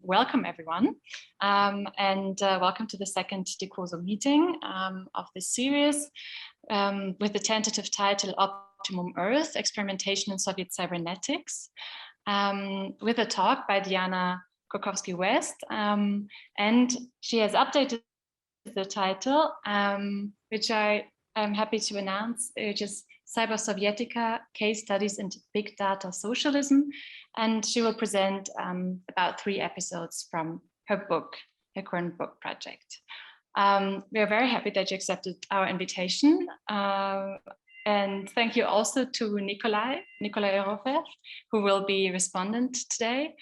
welcome everyone, and welcome to the second Decoso meeting of this series with the tentative title Optimum Earth, Experimentation in Soviet Cybernetics, with a talk by Diana Kurkovsky West, and she has updated the title, which I am happy to announce, which is Cyber Sovietica, Case Studies in Big Data Socialism, and she will present about 3 episodes from her book, her current book project. We are very happy that you accepted our invitation, and thank you also to Nikolay Erofeev, who will be respondent today.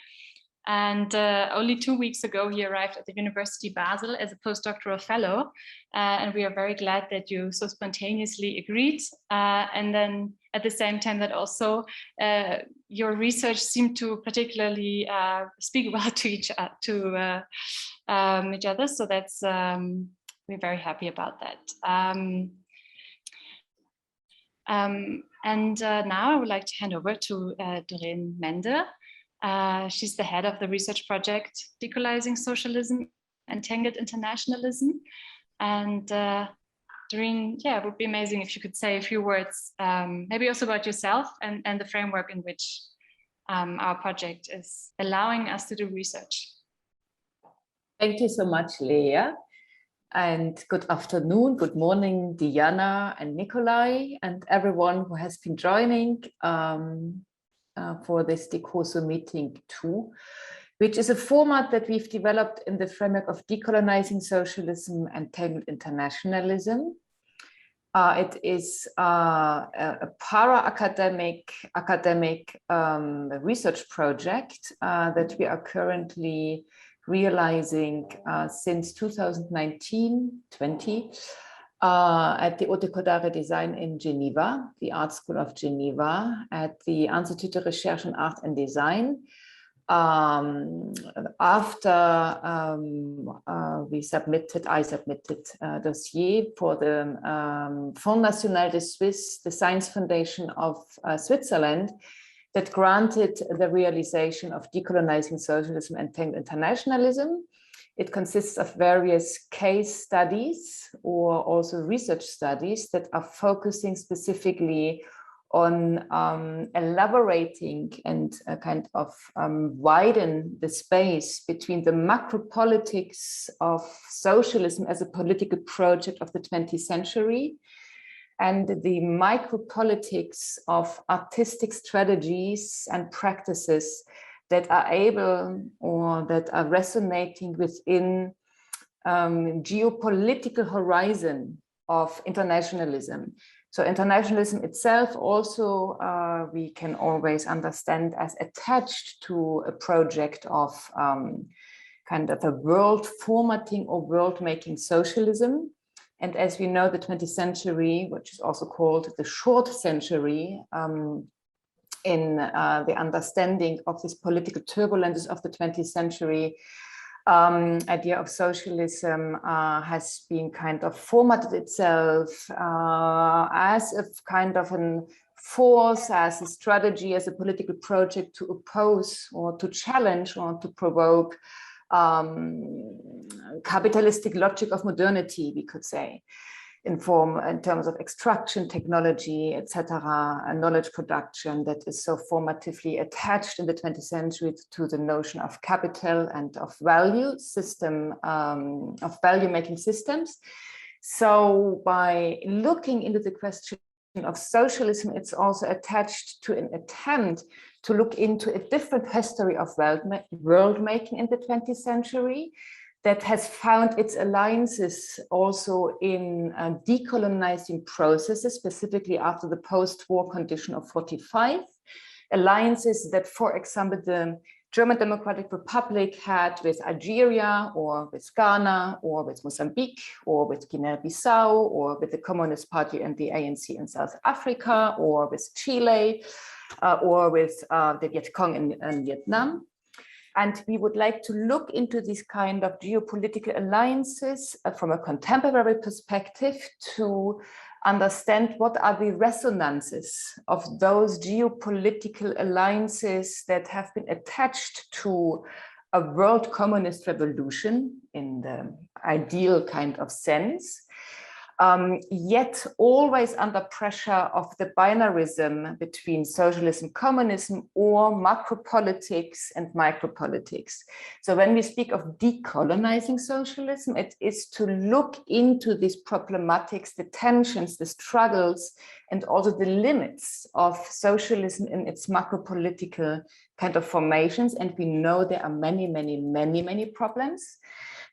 And only 2 weeks ago, he arrived at the University Basel as a postdoctoral fellow. And we are very glad that you so spontaneously agreed. And then at the same time that also your research seemed to particularly speak well to each other. So that's, we're very happy about that. Now I would like to hand over to Doreen Mende. She's the head of the research project Decolonizing Socialism, Entangled Internationalism. And Doreen, it would be amazing if you could say a few words, maybe also about yourself and the framework in which our project is allowing us to do research. Thank you so much, Leah. And good afternoon, good morning, Diana and Nikolay, and everyone who has been joining for this Decoso Meeting 2, which is a format that we've developed in the framework of Decolonizing Socialism and Entangled Internationalism. It is a para-academic research project that we are currently realizing since 2019-20 at the Haute École d'Art et Design in Geneva, the Art School of Geneva, at the Institut de Recherche en Art and Design. After I submitted a dossier for the Fonds National de Suisse, the Science Foundation of Switzerland, that granted the realization of Decolonizing Socialism and Entangled Internationalism. It consists of various case studies or also research studies that are focusing specifically on elaborating and kind of widen the space between the macro politics of socialism as a political project of the 20th century and the micropolitics of artistic strategies and practices that are able or that are resonating within geopolitical horizon of internationalism. So internationalism itself also we can always understand as attached to a project of kind of a world formatting or world making socialism. And as we know, the 20th century, which is also called the short century, in the understanding of this political turbulences of the 20th century, idea of socialism has been kind of formatted itself as a kind of a force, as a strategy, as a political project to oppose or to challenge or to provoke capitalistic logic of modernity, we could say, in terms of extraction, technology, etc., and knowledge production that is so formatively attached in the 20th century to the notion of capital and of value system, of value-making systems. So by looking into the question of socialism, it's also attached to an attempt to look into a different history of world-making in the 20th century that has found its alliances also in decolonizing processes, specifically after the post-war condition of 45. Alliances that, for example, the German Democratic Republic had with Algeria or with Ghana or with Mozambique or with Guinea-Bissau or with the Communist Party and the ANC in South Africa or with Chile or with the Viet Cong in Vietnam. And we would like to look into these kind of geopolitical alliances from a contemporary perspective to understand what are the resonances of those geopolitical alliances that have been attached to a world communist revolution in the ideal kind of sense, yet always under pressure of the binarism between socialism, communism, or macro politics and micropolitics. So when we speak of decolonizing socialism, it is to look into these problematics, the tensions, the struggles, and also the limits of socialism in its macro political kind of formations. And we know there are many problems.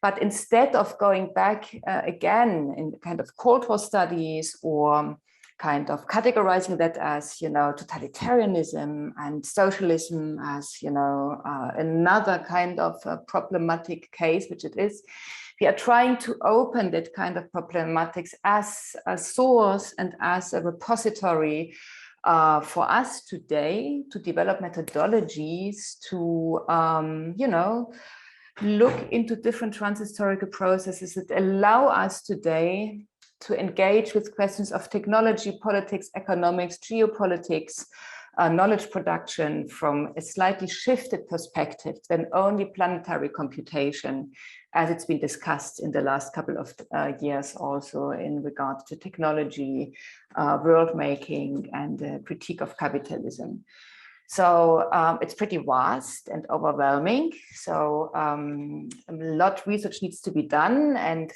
But instead of going back again in kind of Cold War studies or kind of categorizing that as, totalitarianism and socialism as, another kind of problematic case, which it is, we are trying to open that kind of problematics as a source and as a repository for us today to develop methodologies to, look into different transhistorical processes that allow us today to engage with questions of technology, politics, economics, geopolitics, knowledge production from a slightly shifted perspective than only planetary computation, as it's been discussed in the last couple of years also in regard to technology, world making, and critique of capitalism. So it's pretty vast and overwhelming. So a lot of research needs to be done, and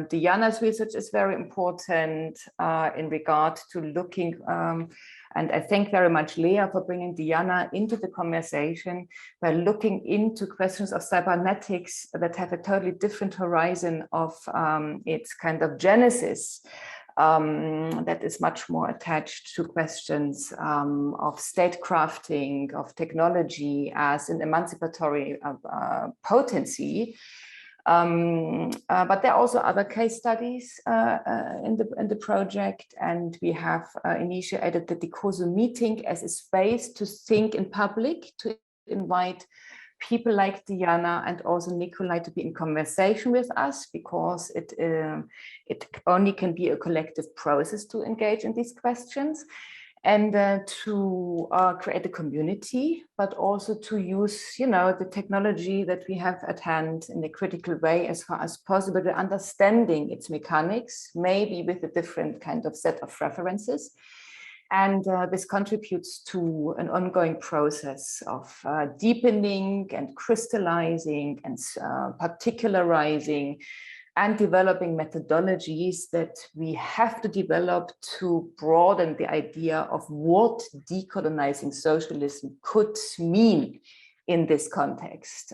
Diana's research is very important in regard to looking, and I thank very much Leah for bringing Diana into the conversation. We're looking into questions of cybernetics that have a totally different horizon of its kind of genesis. That is much more attached to questions of statecrafting, of technology as an emancipatory potency. But there are also other case studies in the project, and we have initiated the Decoso Meeting as a space to think in public, to invite people like Diana and also Nikolay to be in conversation with us, because it only can be a collective process to engage in these questions, and to create a community, but also to use, the technology that we have at hand in a critical way as far as possible, to understanding its mechanics, maybe with a different kind of set of references. And this contributes to an ongoing process of deepening and crystallizing and particularizing and developing methodologies that we have to develop to broaden the idea of what decolonizing socialism could mean in this context,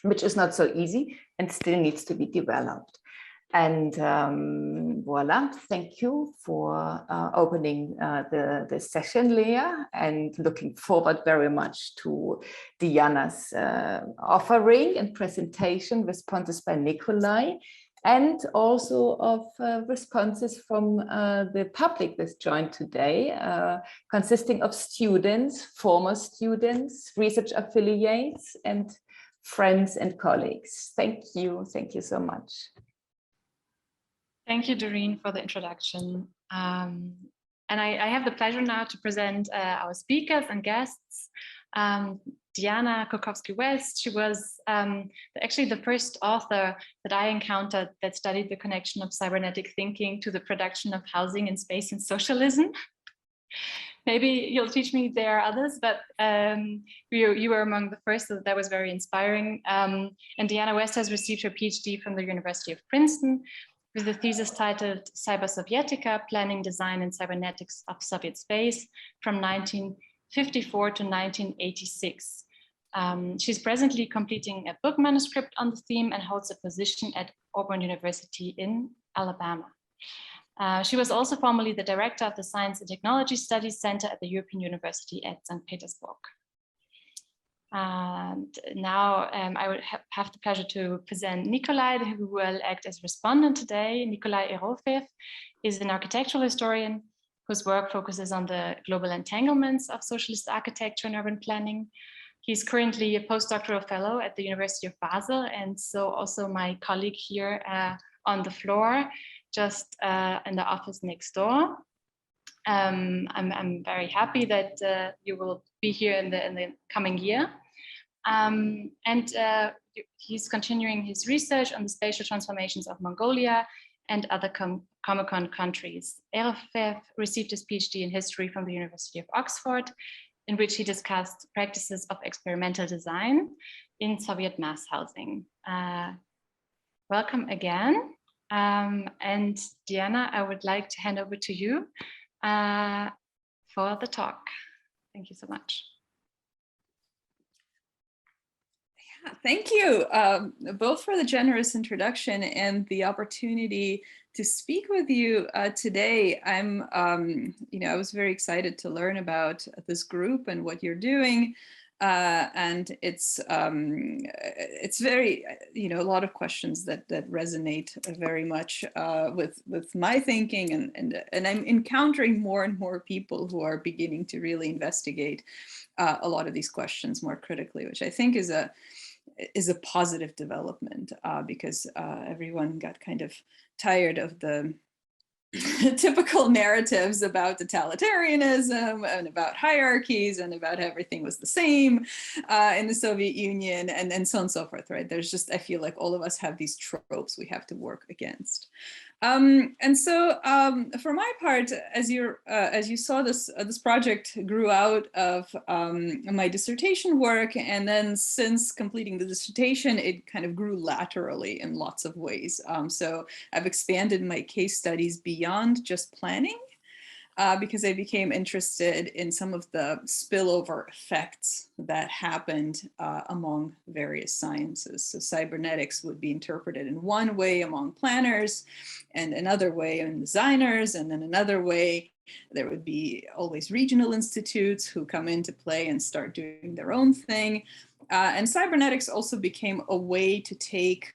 which is not so easy and still needs to be developed. And voila, thank you for opening the session, Leah, and looking forward very much to Diana's offering and presentation, responses by Nikolay, and also of responses from the public that's joined today, consisting of students, former students, research affiliates, and friends and colleagues. Thank you so much. Thank you, Doreen, for the introduction. And I have the pleasure now to present our speakers and guests. Diana Kurkovsky West, she was actually the first author that I encountered that studied the connection of cybernetic thinking to the production of housing and space in socialism. Maybe you'll teach me there are others, but you were among the first, so that was very inspiring. And Diana West has received her PhD from the University of Princeton, with a thesis titled Cyber-Sovietica, Planning, Design, and Cybernetics of Soviet Space from 1954 to 1986. She's presently completing a book manuscript on the theme and holds a position at Auburn University in Alabama. She was also formerly the director of the Science and Technology Studies Center at the European University at St. Petersburg. And now I would have the pleasure to present Nikolay, who will act as respondent today. Nikolay Erofeev is an architectural historian whose work focuses on the global entanglements of socialist architecture and urban planning. He's currently a postdoctoral fellow at the University of Basel, and so also my colleague here on the floor, just in the office next door. I'm very happy that you will be here in the coming year. He's continuing his research on the spatial transformations of Mongolia and other Comecon countries. Erofeev received his PhD in history from the University of Oxford, in which he discussed practices of experimental design in Soviet mass housing. Welcome again. And Diana, I would like to hand over to you for the talk. Thank you so much. Yeah, thank you both for the generous introduction and the opportunity to speak with you today. I'm, I was very excited to learn about this group and what you're doing. And it's very, a lot of questions that resonate very much with my thinking, and I'm encountering more and more people who are beginning to really investigate a lot of these questions more critically, which I think is a positive development, because everyone got kind of tired of the typical narratives about totalitarianism and about hierarchies and about everything was the same in the Soviet Union and so on and so forth, right? There's just, I feel like all of us have these tropes we have to work against. And so for my part, as you saw, this project grew out of my dissertation work, and then since completing the dissertation, it kind of grew laterally in lots of ways. So I've expanded my case studies beyond just planning, because I became interested in some of the spillover effects that happened among various sciences. So cybernetics would be interpreted in one way among planners, and another way in designers, and then another way there would be always regional institutes who come into play and start doing their own thing. And cybernetics also became a way to take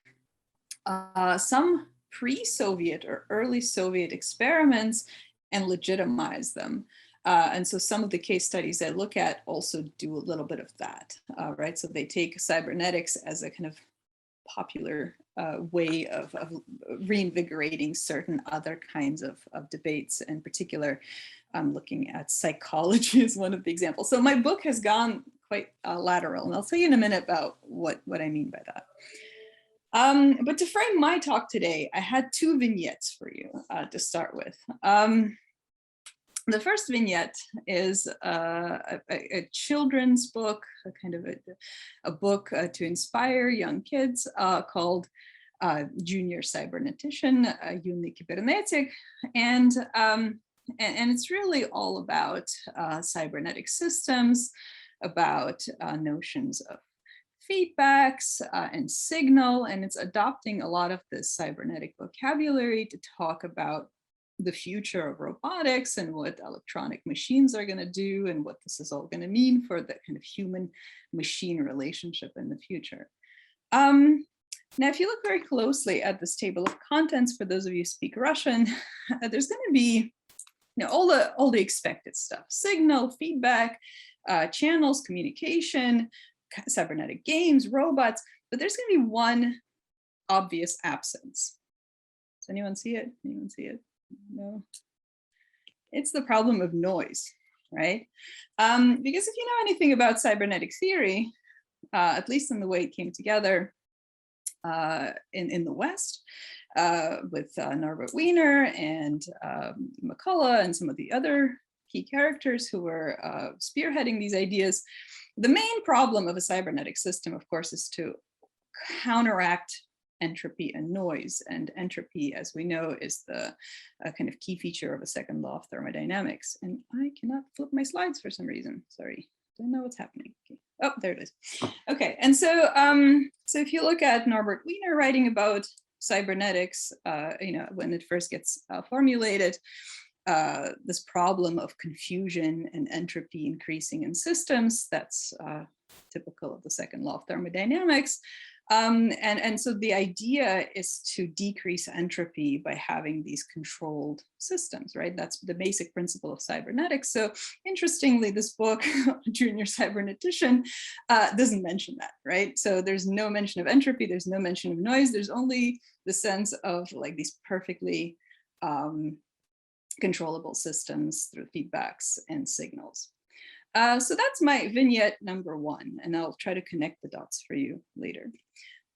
some pre-Soviet or early Soviet experiments and legitimize them. And so some of the case studies I look at also do a little bit of that, right? So they take cybernetics as a kind of popular way of reinvigorating certain other kinds of debates. In particular, I'm looking at psychology as one of the examples. So my book has gone quite lateral, and I'll tell you in a minute about what I mean by that. But to frame my talk today, I had two vignettes for you to start with. The first vignette is a children's book, a kind of a book to inspire young kids called Junior Cybernetician, Юный Кибернетик, and it's really all about cybernetic systems, about notions of feedbacks and signal, and it's adopting a lot of this cybernetic vocabulary to talk about the future of robotics and what electronic machines are going to do and what this is all going to mean for the kind of human-machine relationship in the future. Now, if you look very closely at this table of contents, for those of you who speak Russian, there's going to be all the expected stuff: signal, feedback, channels, communication, cybernetic games, robots, but there's going to be one obvious absence. Does anyone see it? Anyone see it? No. It's the problem of noise, right? Because if you know anything about cybernetic theory, at least in the way it came together in the West, with Norbert Wiener and McCullough and some of the other key characters who were spearheading these ideas, the main problem of a cybernetic system, of course, is to counteract entropy and noise. And entropy, as we know, is the kind of key feature of a second law of thermodynamics. And I cannot flip my slides for some reason. Sorry, don't know what's happening. Okay. Oh, there it is. Okay, and so so if you look at Norbert Wiener writing about cybernetics, when it first gets formulated, this problem of confusion and entropy increasing in systems, that's typical of the second law of thermodynamics. And so the idea is to decrease entropy by having these controlled systems, right? That's the basic principle of cybernetics. So interestingly, this book, Junior Cybernetician, doesn't mention that, right? So there's no mention of entropy, there's no mention of noise, there's only the sense of like these perfectly controllable systems through feedbacks and signals. So that's my vignette number 1, and I'll try to connect the dots for you later.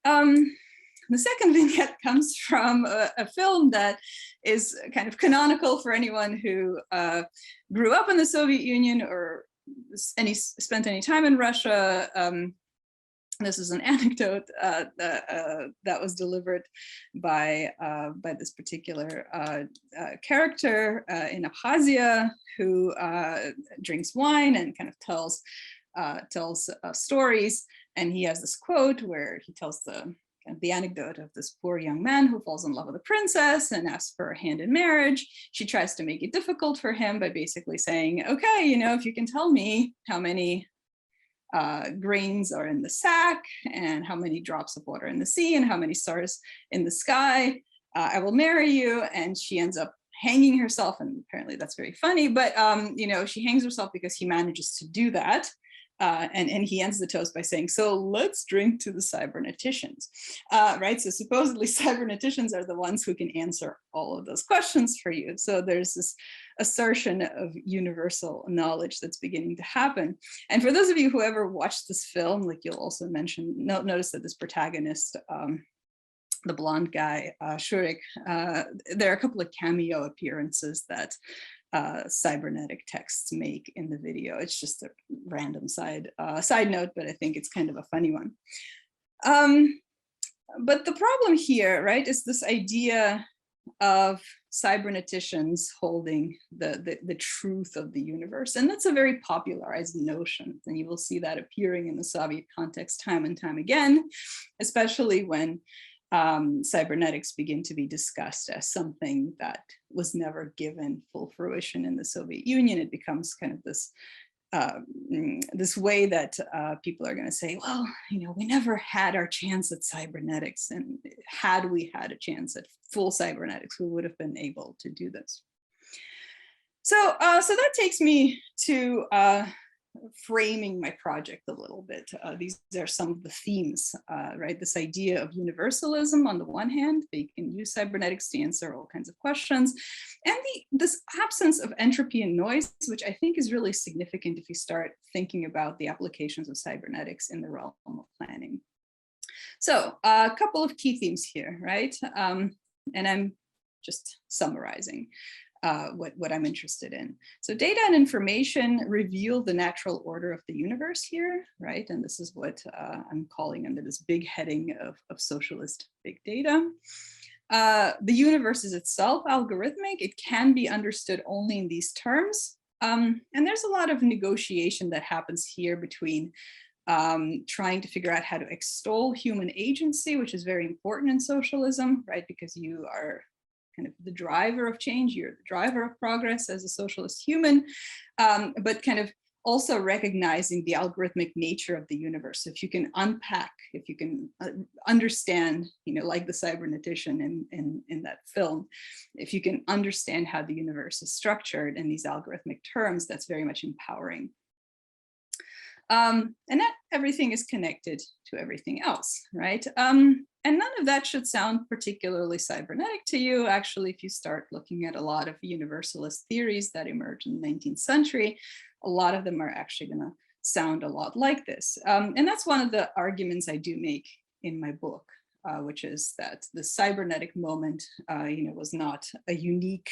The second vignette comes from a film that is kind of canonical for anyone who grew up in the Soviet Union or spent any time in Russia. This is an anecdote that was delivered by this particular character in Abkhazia who drinks wine and kind of tells stories. And he has this quote where he tells the anecdote of this poor young man who falls in love with a princess and asks for a hand in marriage. She tries to make it difficult for him by basically saying, okay, you know, if you can tell me how many grains are in the sack and how many drops of water in the sea and how many stars in the sky, I will marry you. And she ends up hanging herself, and apparently that's very funny, but you know, she hangs herself because he manages to do that. And he ends the toast by saying, so let's drink to the cyberneticians, right? So supposedly cyberneticians are the ones who can answer all of those questions for you. So there's this assertion of universal knowledge that's beginning to happen. And for those of you who ever watched this film, like you'll also notice that this protagonist, the blonde guy, Shurik, there are a couple of cameo appearances that cybernetic texts make in the video. It's just a random side note, but I think it's kind of a funny one. But the problem here, right, is this idea of cyberneticians holding the truth of the universe. And that's a very popularized notion. And you will see that appearing in the Soviet context time and time again, especially when cybernetics begin to be discussed as something that was never given full fruition in the Soviet Union. It becomes kind of this this way that people are going to say, well, you know, we never had our chance at cybernetics, and had we had a chance at full cybernetics, we would have been able to do this. So that takes me to framing my project a little bit. These are some of the themes, right? This idea of universalism on the one hand, they can use cybernetics to answer all kinds of questions, and this absence of entropy and noise, which I think is really significant if you start thinking about the applications of cybernetics in the realm of planning. So a couple of key themes here, right? And I'm just summarizing what I'm interested in. So data and information reveal the natural order of the universe here, right? And this is what I'm calling under this big heading of socialist big data. The universe is itself algorithmic. It can be understood only in these terms. And there's a lot of negotiation that happens here between trying to figure out how to extol human agency, which is very important in socialism, right? Because you are kind of the driver of change, you're the driver of progress as a socialist human, but kind of also recognizing the algorithmic nature of the universe. So if you can unpack, if you can understand, you know, like the cybernetician in that film, if you can understand how the universe is structured in these algorithmic terms, that's very much empowering. And not everything is connected to everything else, right? And none of that should sound particularly cybernetic to you. Actually, if you start looking at a lot of universalist theories that emerged in the 19th century, a lot of them are actually going to sound a lot like this. And that's one of the arguments I do make in my book, which is that the cybernetic moment, you know, was not a unique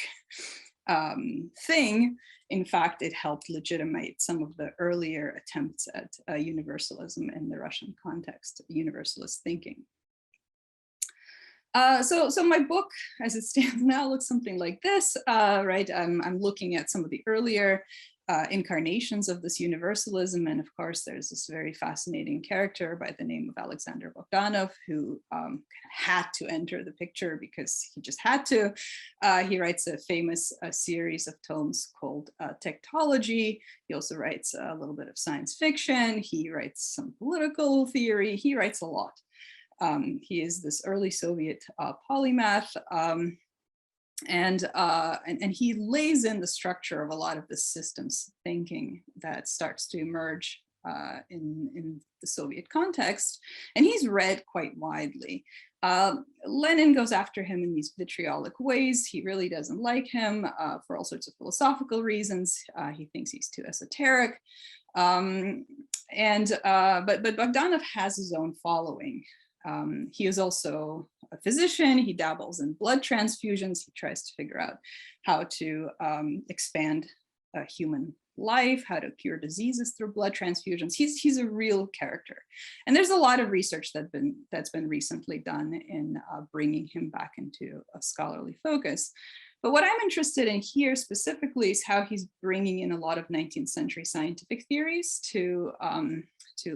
thing. In fact, it helped legitimate some of the earlier attempts at universalism in the Russian context, universalist thinking. So my book, as it stands now, looks something like this, right? I'm looking at some of the earlier incarnations of this universalism. And of course, there's this very fascinating character by the name of Alexander Bogdanov, who had to enter the picture because he just had to. He writes a famous series of tomes called Techtology. He also writes a little bit of science fiction. He writes some political theory. He writes a lot. He is this early Soviet polymath. And he lays in the structure of a lot of the systems thinking that starts to emerge in the Soviet context, and he's read quite widely. Lenin goes after him in these vitriolic ways. He really doesn't like him for all sorts of philosophical reasons. He thinks he's too esoteric. But Bogdanov has his own following. He is also a physician. He dabbles in blood transfusions. He tries to figure out how to expand human life, how to cure diseases through blood transfusions. He's a real character. And there's a lot of research that's been recently done in bringing him back into a scholarly focus. But what I'm interested in here specifically is how he's bringing in a lot of 19th century scientific theories to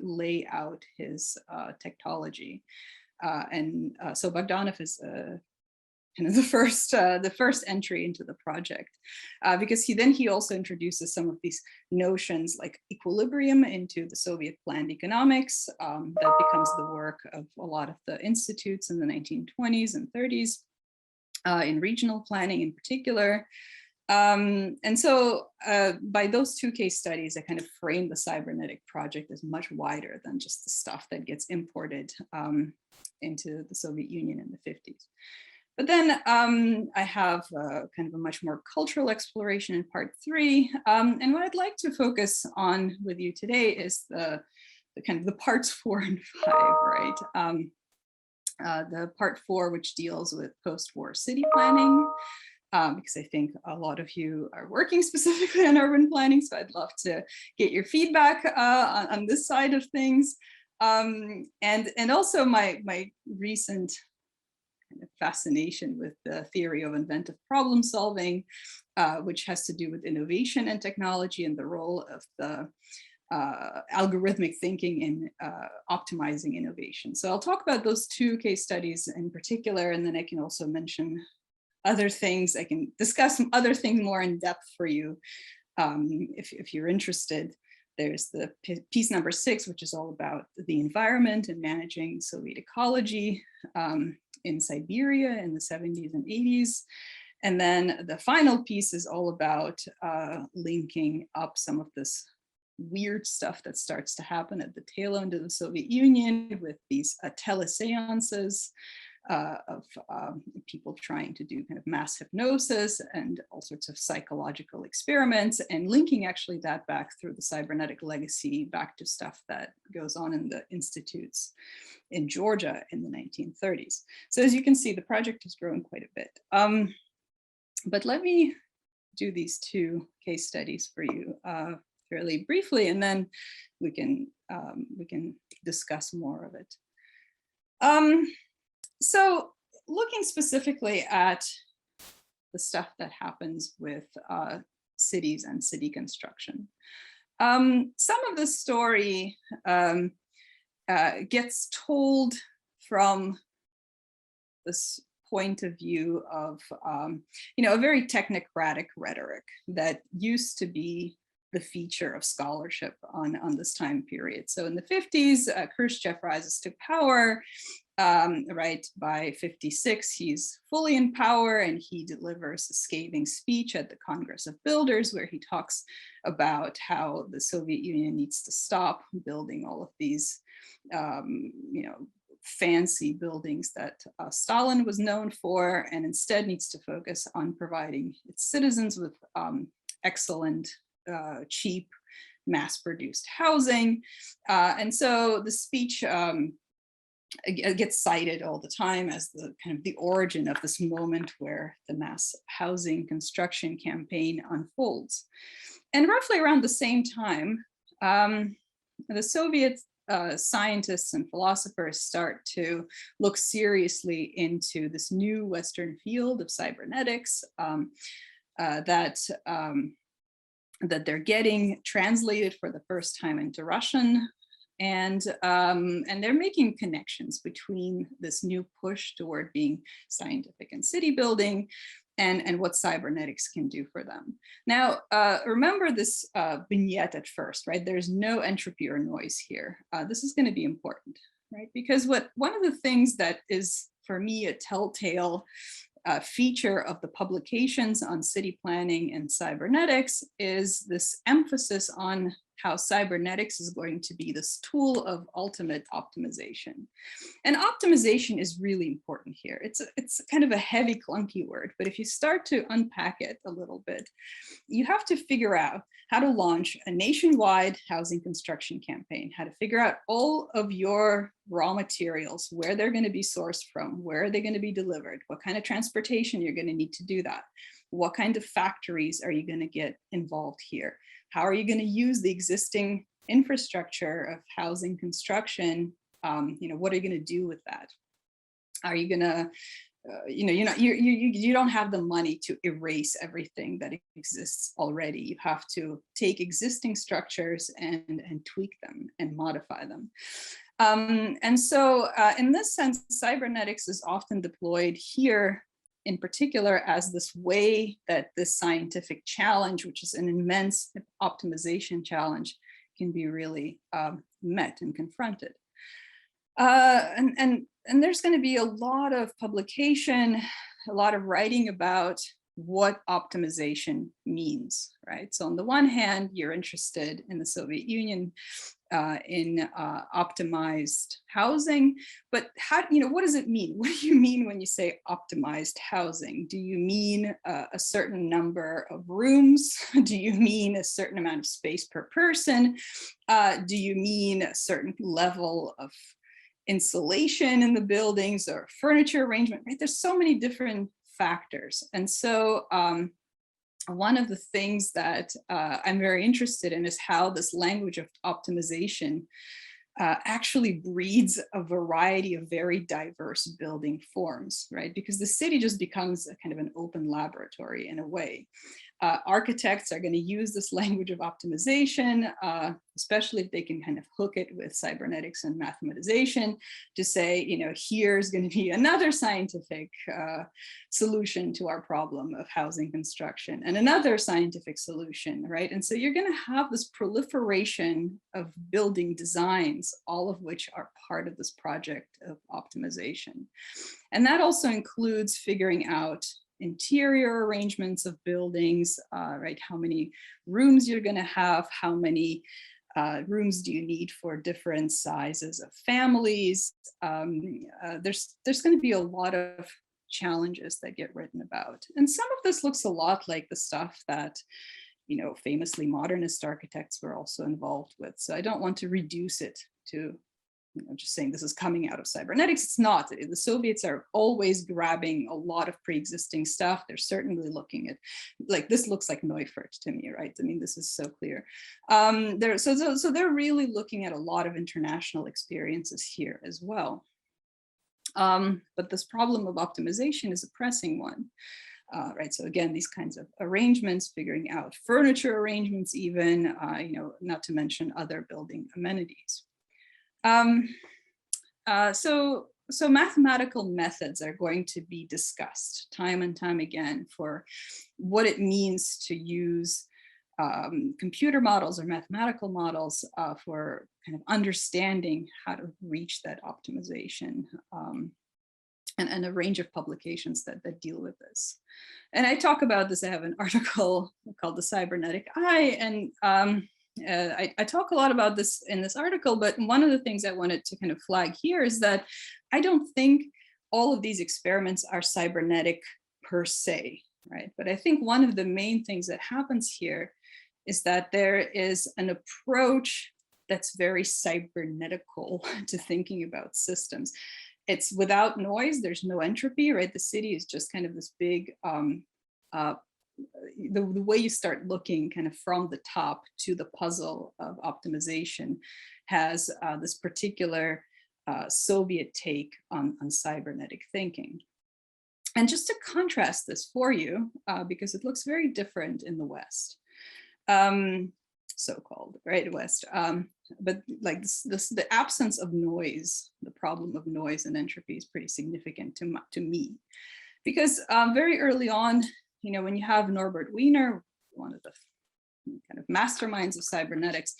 lay out his technology. So Bogdanov is kind of the first entry into the project, because he also introduces some of these notions like equilibrium into the Soviet planned economics that becomes the work of a lot of the institutes in the 1920s and 30s. In regional planning in particular. And so by those two case studies, I kind of framed the cybernetic project as much wider than just the stuff that gets imported into the Soviet Union in the 50s. But then I have kind of a much more cultural exploration in part 3. And what I'd like to focus on with you today is the kind of the parts 4 and 5, right? The part 4, which deals with post-war city planning, because I think a lot of you are working specifically on urban planning, so I'd love to get your feedback on this side of things. And also my recent kind of fascination with the theory of inventive problem solving, which has to do with innovation and technology and the role of the algorithmic thinking in optimizing innovation. So I'll talk about those two case studies in particular, and then I can also mention other things. I can discuss some other things more in depth for you if you're interested. There's the piece number 6, which is all about the environment and managing Soviet ecology in Siberia in the 70s and 80s. And then the final piece is all about linking up some of this weird stuff that starts to happen at the tail end of the Soviet Union with these teleseances of people trying to do kind of mass hypnosis and all sorts of psychological experiments, and linking actually that back through the cybernetic legacy back to stuff that goes on in the institutes in Georgia in the 1930s. So as you can see, the project has grown quite a bit. But let me do these two case studies for you fairly briefly, and then we can discuss more of it. So looking specifically at the stuff that happens with cities and city construction, some of the story gets told from this point of view of a very technocratic rhetoric that used to be the feature of scholarship on this time period. So in the 50s, Khrushchev rises to power, right? By 56, he's fully in power, and he delivers a scathing speech at the Congress of Builders, where he talks about how the Soviet Union needs to stop building all of these, fancy buildings that Stalin was known for, and instead needs to focus on providing its citizens with excellent, cheap, mass-produced housing. And so the speech gets cited all the time as the kind of the origin of this moment where the mass housing construction campaign unfolds. And roughly around the same time, the Soviet scientists and philosophers start to look seriously into this new Western field of cybernetics that they're getting translated for the first time into Russian. And they're making connections between this new push toward being scientific and city building and what cybernetics can do for them. Now, remember this vignette at first, right? There's no entropy or noise here. This is going to be important, right? Because one of the things that is, for me, a telltale feature of the publications on city planning and cybernetics is this emphasis on how cybernetics is going to be this tool of ultimate optimization. And optimization is really important here. It's kind of a heavy, clunky word, but if you start to unpack it a little bit, you have to figure out how to launch a nationwide housing construction campaign, how to figure out all of your raw materials, where they're going to be sourced from, where are they going to be delivered, what kind of transportation you're going to need to do that, what kind of factories are you going to get involved here, how are you going to use the existing infrastructure of housing construction, what are you going to do with that? Are you going to you don't have the money to erase everything that exists already. You have to take existing structures and tweak them and modify them. And so in this sense, cybernetics is often deployed here in particular as this way that this scientific challenge, which is an immense optimization challenge, can be really met and confronted. And there's going to be a lot of publication, a lot of writing about what optimization means, right? So on the one hand, you're interested in the Soviet Union in optimized housing, but what does it mean? What do you mean when you say optimized housing? Do you mean a certain number of rooms? Do you mean a certain amount of space per person? Do you mean a certain level of insulation in the buildings or furniture arrangement, right? There's so many different factors. And so one of the things that I'm very interested in is how this language of optimization actually breeds a variety of very diverse building forms, right? Because the city just becomes a kind of an open laboratory in a way. Architects are going to use this language of optimization, especially if they can kind of hook it with cybernetics and mathematization to say, here's going to be another scientific solution to our problem of housing construction and another scientific solution, right? And so you're going to have this proliferation of building designs, all of which are part of this project of optimization. And that also includes figuring out interior arrangements of buildings, right? How many rooms you're going to have, how many rooms do you need for different sizes of families. There's going to be a lot of challenges that get written about. And some of this looks a lot like the stuff that, famously modernist architects were also involved with. So I don't want to reduce it to just saying this is coming out of cybernetics. It's not. The Soviets are always grabbing a lot of pre-existing stuff. They're certainly looking at, like, this looks like Neufert to me, right? I mean, this is so clear. So they're really looking at a lot of international experiences here as well. But this problem of optimization is a pressing one. Right, so again, these kinds of arrangements, figuring out furniture arrangements even, not to mention other building amenities. So mathematical methods are going to be discussed time and time again for what it means to use computer models or mathematical models for kind of understanding how to reach that optimization, and a range of publications that deal with this. And I talk about this. I have an article called The Cybernetic Eye, and I talk a lot about this in this article, but one of the things I wanted to kind of flag here is that I don't think all of these experiments are cybernetic per se, right? But I think one of the main things that happens here is that there is an approach that's very cybernetical to thinking about systems. It's without noise, there's no entropy, right? The city is just kind of this big, the way you start looking kind of from the top to the puzzle of optimization has this particular Soviet take on cybernetic thinking. And just to contrast this for you, because it looks very different in the West, so-called, right, West. But like the absence of noise, the problem of noise and entropy is pretty significant to me. Because very early on, when you have Norbert Wiener, one of the kind of masterminds of cybernetics,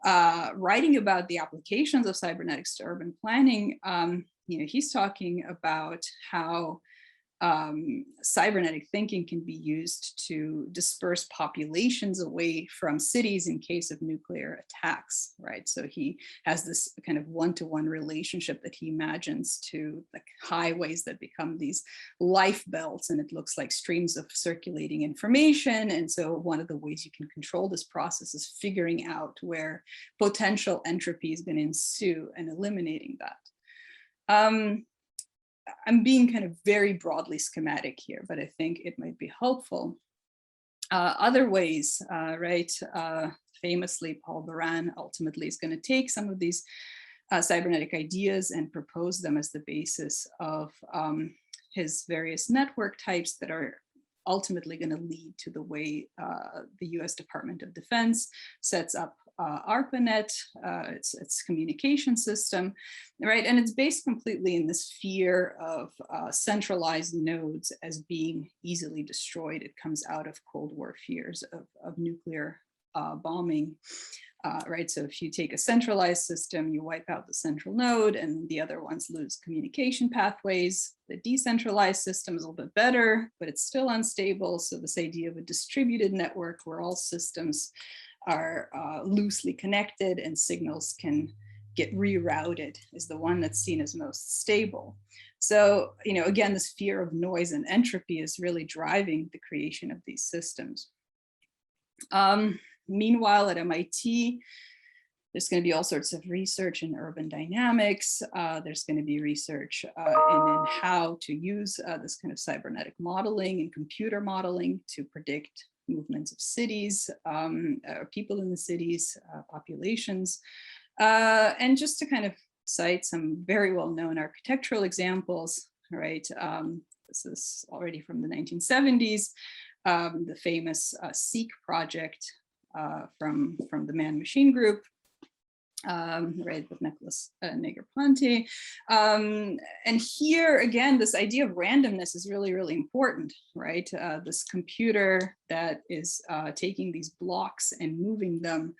writing about the applications of cybernetics to urban planning, he's talking about how cybernetic thinking can be used to disperse populations away from cities in case of nuclear attacks, right? So he has this kind of one-to-one relationship that he imagines to the highways that become these life belts, and it looks like streams of circulating information. And so one of the ways you can control this process is figuring out where potential entropy is going to ensue and eliminating that. I'm being kind of very broadly schematic here, but I think it might be helpful. Other ways, right? Famously, Paul Baran ultimately is going to take some of these cybernetic ideas and propose them as the basis of his various network types that are ultimately going to lead to the way the US Department of Defense sets up ARPANET, its communication system, right? And it's based completely in this fear of centralized nodes as being easily destroyed. It comes out of Cold War fears of nuclear bombing, right? So if you take a centralized system, you wipe out the central node and the other ones lose communication pathways. The decentralized system is a little bit better, but it's still unstable. So this idea of a distributed network where all systems are loosely connected and signals can get rerouted is the one that's seen as most stable. So, you know, again, this fear of noise and entropy is really driving the creation of these systems. Meanwhile, at MIT, there's going to be all sorts of research in urban dynamics. There's going to be research in how to use this kind of cybernetic modeling and computer modeling to predict movements of cities, people in the cities, populations. And just to kind of cite some very well-known architectural examples, right? This is already from the 1970s, the famous SEEK project from the Man-Machine Group, right, with Nicholas Negroponte. And here, again, this idea of randomness is really, really important, right? This computer that is taking these blocks and moving them,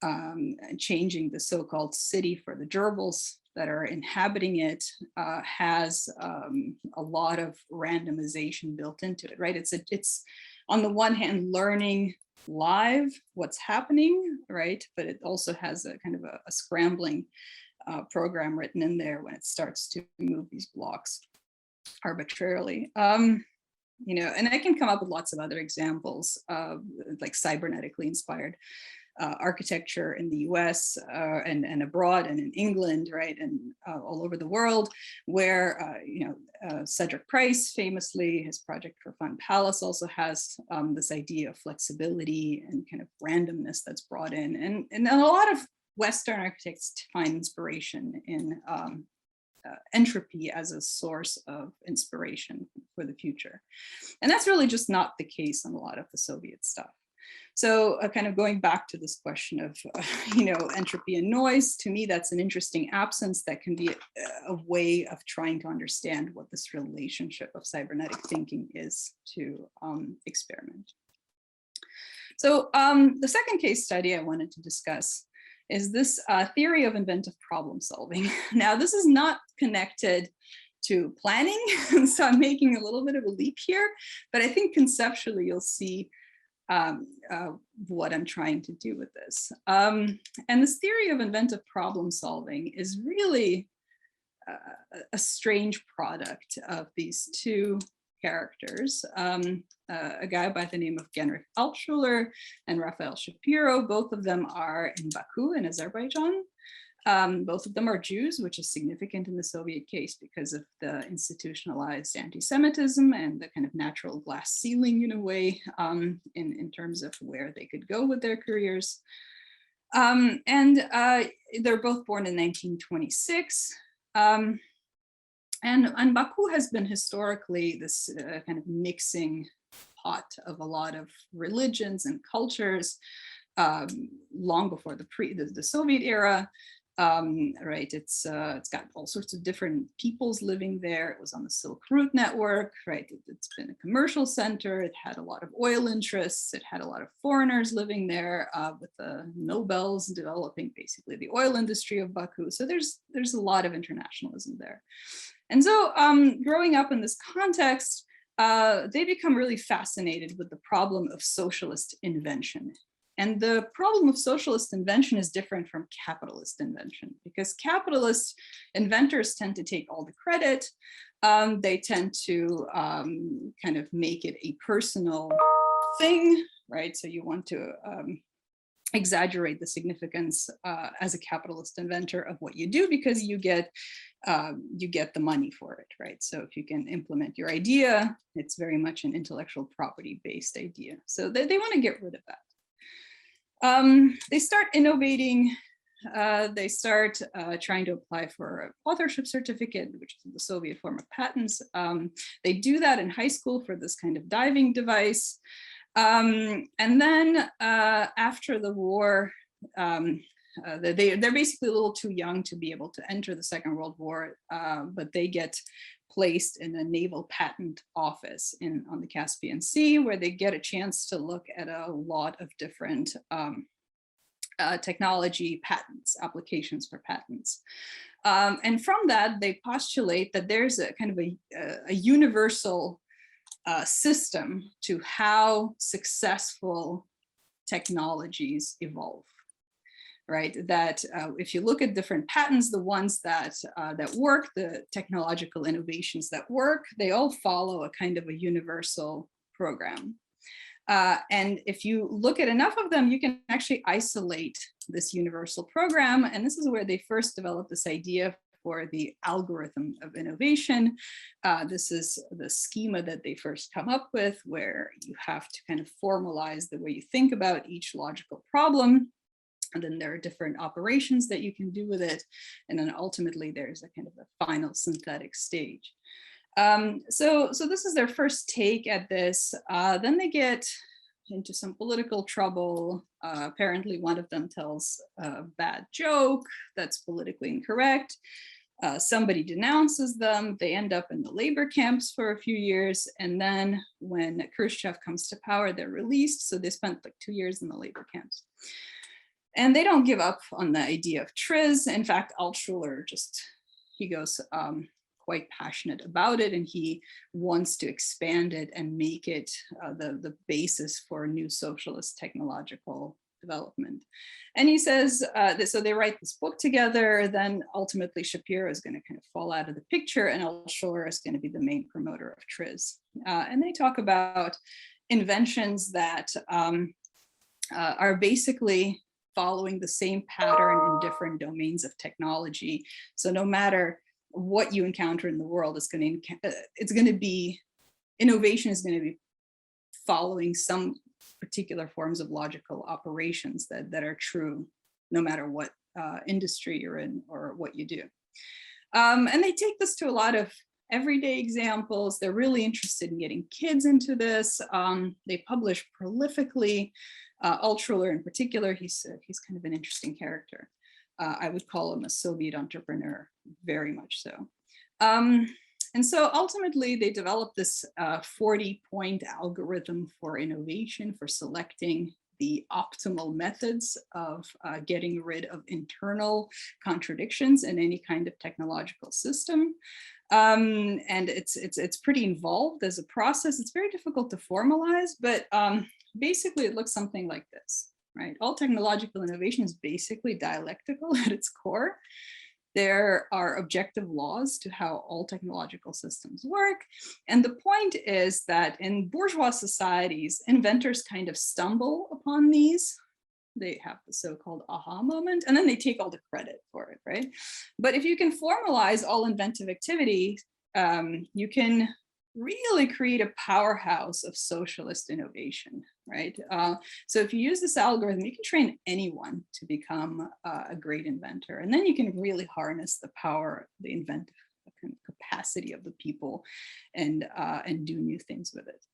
and changing the so-called city for the gerbils that are inhabiting it, has a lot of randomization built into it, right? It's on the one hand learning live what's happening, right? But it also has a kind of a scrambling program written in there when it starts to move these blocks arbitrarily. You know, and I can come up with lots of other examples of like cybernetically inspired architecture in the US and abroad and in England, right, and all over the world, where you know, Cedric Price famously, his project for Fun Palace also has this idea of flexibility and kind of randomness that's brought in, and a lot of Western architects find inspiration in entropy as a source of inspiration for the future, and that's really just not the case on a lot of the Soviet stuff. So kind of going back to this question of, you know, entropy and noise, to me, that's an interesting absence that can be a way of trying to understand what this relationship of cybernetic thinking is to experiment. So the second case study I wanted to discuss is this theory of inventive problem solving. Now, this is not connected to planning, so I'm making a little bit of a leap here, but I think conceptually you'll see what I'm trying to do with this. And this theory of inventive problem solving is really a strange product of these two characters, a guy by the name of Genrikh Altschuler and Raphael Shapiro. Both of them are in Baku in Azerbaijan. Both of them are Jews, which is significant in the Soviet case because of the institutionalized anti-Semitism and the kind of natural glass ceiling in a way, in terms of where they could go with their careers. And they're both born in 1926. And Baku has been historically this kind of mixing pot of a lot of religions and cultures long before the Soviet era. Right, it's got all sorts of different peoples living there. It was on the Silk Route network, right? It's been a commercial center. It had a lot of oil interests. It had a lot of foreigners living there, with the Nobels developing basically the oil industry of Baku. So there's a lot of internationalism there. And so growing up in this context, they become really fascinated with the problem of socialist invention. And the problem of socialist invention is different from capitalist invention, because capitalist inventors tend to take all the credit. They tend to kind of make it a personal thing, right? So you want to exaggerate the significance as a capitalist inventor of what you do, because you get the money for it, right? So if you can implement your idea, it's very much an intellectual property-based idea. So they want to get rid of that. They start innovating. They start trying to apply for an authorship certificate, which is the Soviet form of patents. They do that in high school for this kind of diving device. And then after the war, they're basically a little too young to be able to enter the Second World War, but they get placed in a naval patent office on the Caspian Sea, where they get a chance to look at a lot of different technology patents, applications for patents. And from that, they postulate that there's a kind of a universal system to how successful technologies evolve. Right, that if you look at different patents, the ones that work, the technological innovations that work, they all follow a kind of a universal program. And if you look at enough of them, you can actually isolate this universal program. And this is where they first developed this idea for the algorithm of innovation. This is the schema that they first come up with, where you have to kind of formalize the way you think about each logical problem. And then there are different operations that you can do with it. And then ultimately there's a kind of a final synthetic stage. So this is their first take at this. Then they get into some political trouble. Apparently one of them tells a bad joke that's politically incorrect. Somebody denounces them. They end up in the labor camps for a few years. And then when Khrushchev comes to power, they're released. So they spent like 2 years in the labor camps. And they don't give up on the idea of TRIZ. In fact, Altshuler he goes quite passionate about it, and he wants to expand it and make it the basis for new socialist technological development. And he says, so they write this book together, then ultimately Shapiro is going to kind of fall out of the picture, and Altshuler is going to be the main promoter of TRIZ. And they talk about inventions that are basically following the same pattern in different domains of technology. So no matter what you encounter in the world, innovation is going to be following some particular forms of logical operations that are true, no matter what industry you're in or what you do. And they take this to a lot of everyday examples. They're really interested in getting kids into this. They publish prolifically. Altshuler in particular, he's kind of an interesting character. I would call him a Soviet entrepreneur, very much so. And so ultimately they developed this 40-point algorithm for innovation, for selecting the optimal methods of getting rid of internal contradictions in any kind of technological system. And it's pretty involved as a process. It's very difficult to formalize, but basically it looks something like this, right? All technological innovation is basically dialectical at its core. There are objective laws to how all technological systems work. And the point is that in bourgeois societies, inventors kind of stumble upon these. They have the so-called aha moment, and then they take all the credit for it, right? But if you can formalize all inventive activity, you can really create a powerhouse of socialist innovation, right? So if you use this algorithm, you can train anyone to become a great inventor, and then you can really harness the power, the inventive kind of capacity of the people, and do new things with it.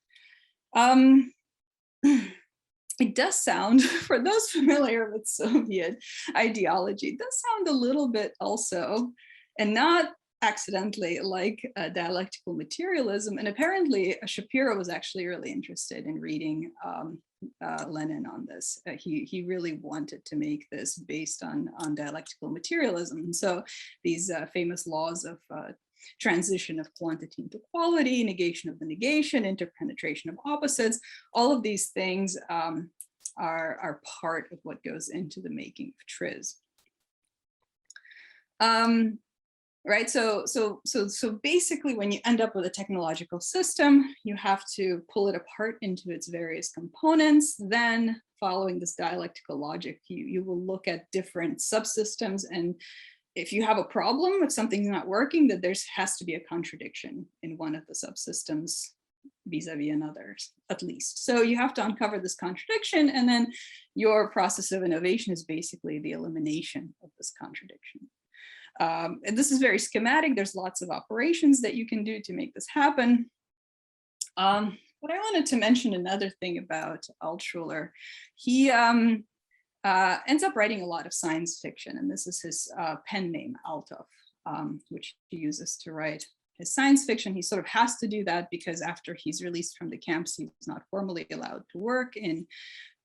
It does sound, for those familiar with Soviet ideology, it does sound a little bit also, and not accidentally, like dialectical materialism. And apparently Shapiro was actually really interested in reading Lenin on this. He really wanted to make this based on dialectical materialism. And so these famous laws of transition of quantity into quality, negation of the negation, interpenetration of opposites. All of these things are part of what goes into the making of TRIZ. Right, so basically when you end up with a technological system, you have to pull it apart into its various components. Then following this dialectical logic, you will look at different subsystems, and if you have a problem, if something's not working, that there has to be a contradiction in one of the subsystems vis-a-vis another, at least. So you have to uncover this contradiction, and then your process of innovation is basically the elimination of this contradiction. And this is very schematic. There's lots of operations that you can do to make this happen. But I wanted to mention another thing about Altshuler. He ends up writing a lot of science fiction, and this is his pen name, Altof, which he uses to write his science fiction. He sort of has to do that because after he's released from the camps, he's not formally allowed to work in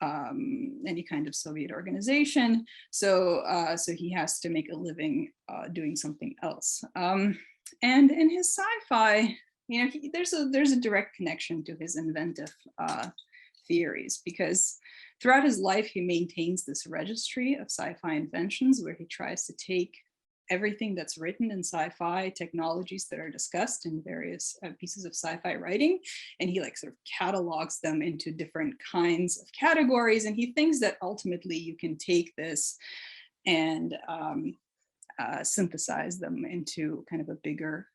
any kind of Soviet organization. So he has to make a living doing something else. And in his sci-fi, you know, there's a direct connection to his inventive theories, because throughout his life, he maintains this registry of sci-fi inventions where he tries to take everything that's written in sci-fi, technologies that are discussed in various pieces of sci-fi writing, and he like sort of catalogs them into different kinds of categories. And he thinks that ultimately you can take this and synthesize them into kind of a bigger,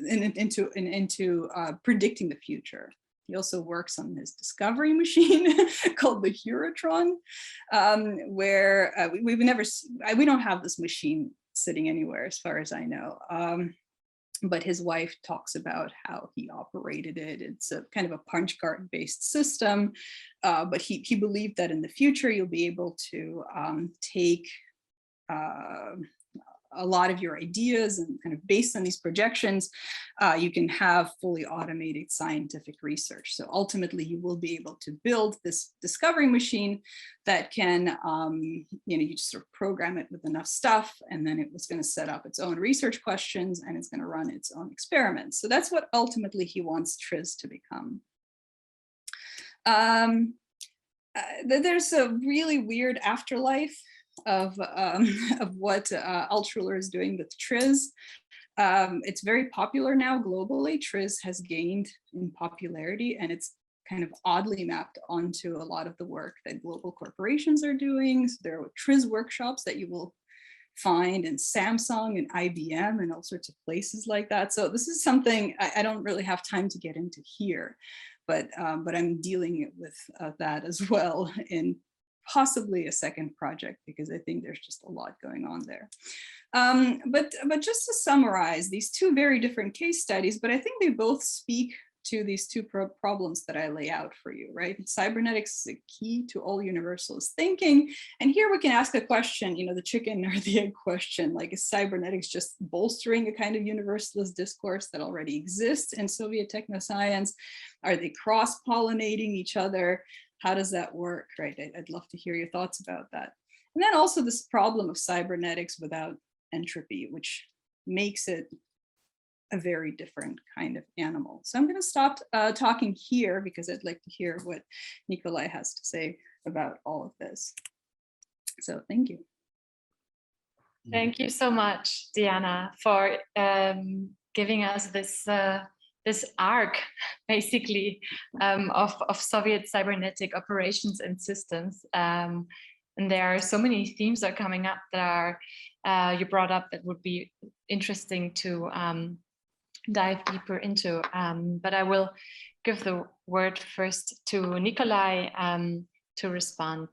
into predicting the future. He also works on his discovery machine called the Hurotron, where we don't have this machine sitting anywhere as far as I know. But his wife talks about how he operated it. It's a kind of a punch card based system, but he believed that in the future you'll be able to take a lot of your ideas, and kind of based on these projections, you can have fully automated scientific research. So ultimately you will be able to build this discovery machine that can, you know, you just sort of program it with enough stuff, and then it was going to set up its own research questions, and it's going to run its own experiments. So that's what ultimately he wants TRIZ to become. There's a really weird afterlife of what Altshuler is doing with TRIZ. It's very popular now globally. TRIZ has gained in popularity, and it's kind of oddly mapped onto a lot of the work that global corporations are doing. So there are TRIZ workshops that you will find in Samsung and IBM and all sorts of places like that. So this is something I don't really have time to get into here, but I'm dealing with that as well in possibly a second project, because I think there's just a lot going on there. But just to summarize these two very different case studies, but I think they both speak to these two problems that I lay out for you, right? Cybernetics is a key to all universalist thinking. And here we can ask a question, you know, the chicken or the egg question, like, is cybernetics just bolstering a kind of universalist discourse that already exists in Soviet technoscience? Are they cross-pollinating each other? How does that work, right? I'd love to hear your thoughts about that. And then also this problem of cybernetics without entropy, which makes it a very different kind of animal. So I'm going to stop talking here, because I'd like to hear what Nikolay has to say about all of this. So thank you. Thank you so much, Diana, for giving us this this arc, basically, of Soviet cybernetic operations and systems. And there are so many themes that are coming up that are you brought up that would be interesting to dive deeper into. But I will give the word first to Nikolay to respond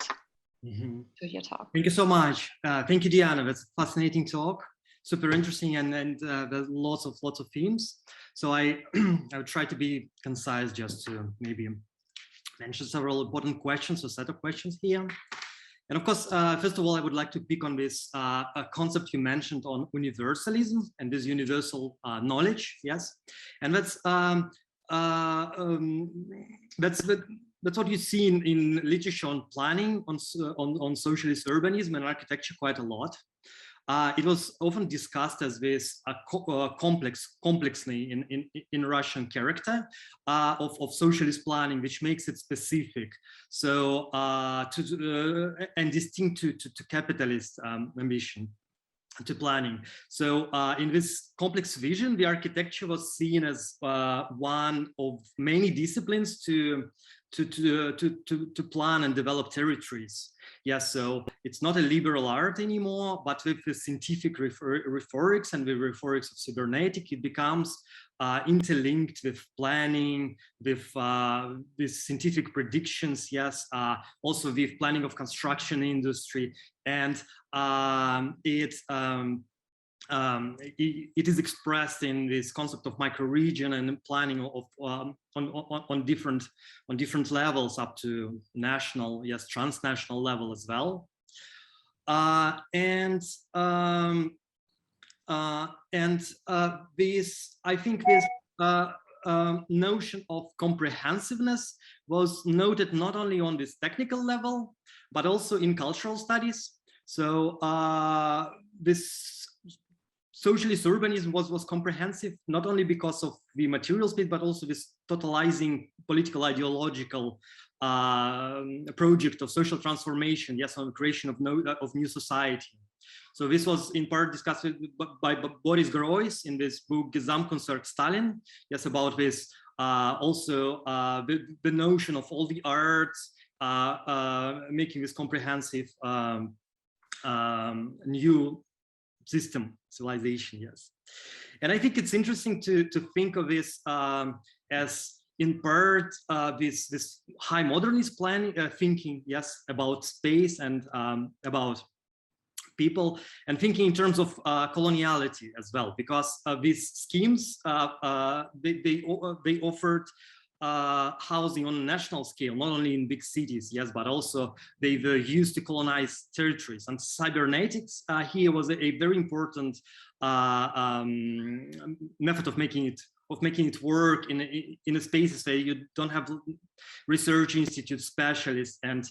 to your talk. Thank you so much. Thank you, Diana. That's a fascinating talk. Super interesting, and there's lots of themes. So I would try to be concise, just to maybe mention several important questions or set of questions here. And of course, first of all, I would like to pick on this concept you mentioned on universalism and this universal knowledge. Yes, and that's what you see in literature on planning, on socialist urbanism and architecture quite a lot. it was often discussed as this complexly in Russian character of socialist planning, which makes it specific. So and distinct to capitalist ambition, to planning. So in this complex vision, the architecture was seen as one of many disciplines to plan and develop territories. Yes, so it's not a liberal art anymore, but with the scientific rhetorics and the rhetorics of cybernetic, it becomes interlinked with planning, with scientific predictions, yes, also with planning of construction industry, and it is expressed in this concept of microregion and planning of on different levels up to national, yes, transnational level as well. This, I think, this notion of comprehensiveness was noted not only on this technical level, but also in cultural studies. So this socialist urbanism was comprehensive, not only because of the material space, but also this totalizing political ideological project of social transformation, yes, on the creation of new society. So this was in part discussed by Boris Groys in this book Gesamtkunstwerk Stalin, yes, about this also the notion of all the arts making this comprehensive new system, civilization, yes. And I think it's interesting to think of this as in part this high modernist planning thinking, yes, about space and about people, and thinking in terms of coloniality as well, because these schemes they offered housing on a national scale, not only in big cities, yes, but also they were used to colonize territories. And cybernetics here was a very important method of making it work in a spaces where you don't have research institute specialists and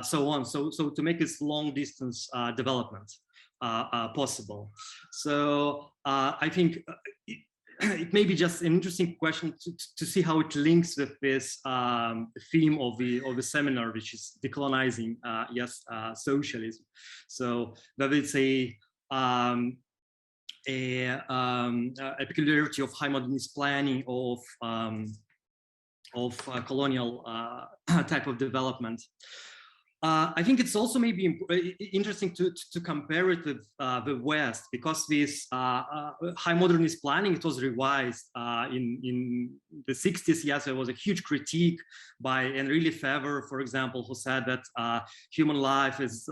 so on. So to make this long distance development possible. So I think it may be just an interesting question to see how it links with this theme of the seminar, which is decolonizing, yes, socialism. So whether it's a peculiarity of high modernist planning of colonial type of development. I think it's also maybe interesting to compare it with the West, because this high modernist planning, it was revised in the 60s. Yes, there was a huge critique by Henri Lefebvre, for example, who said that human life is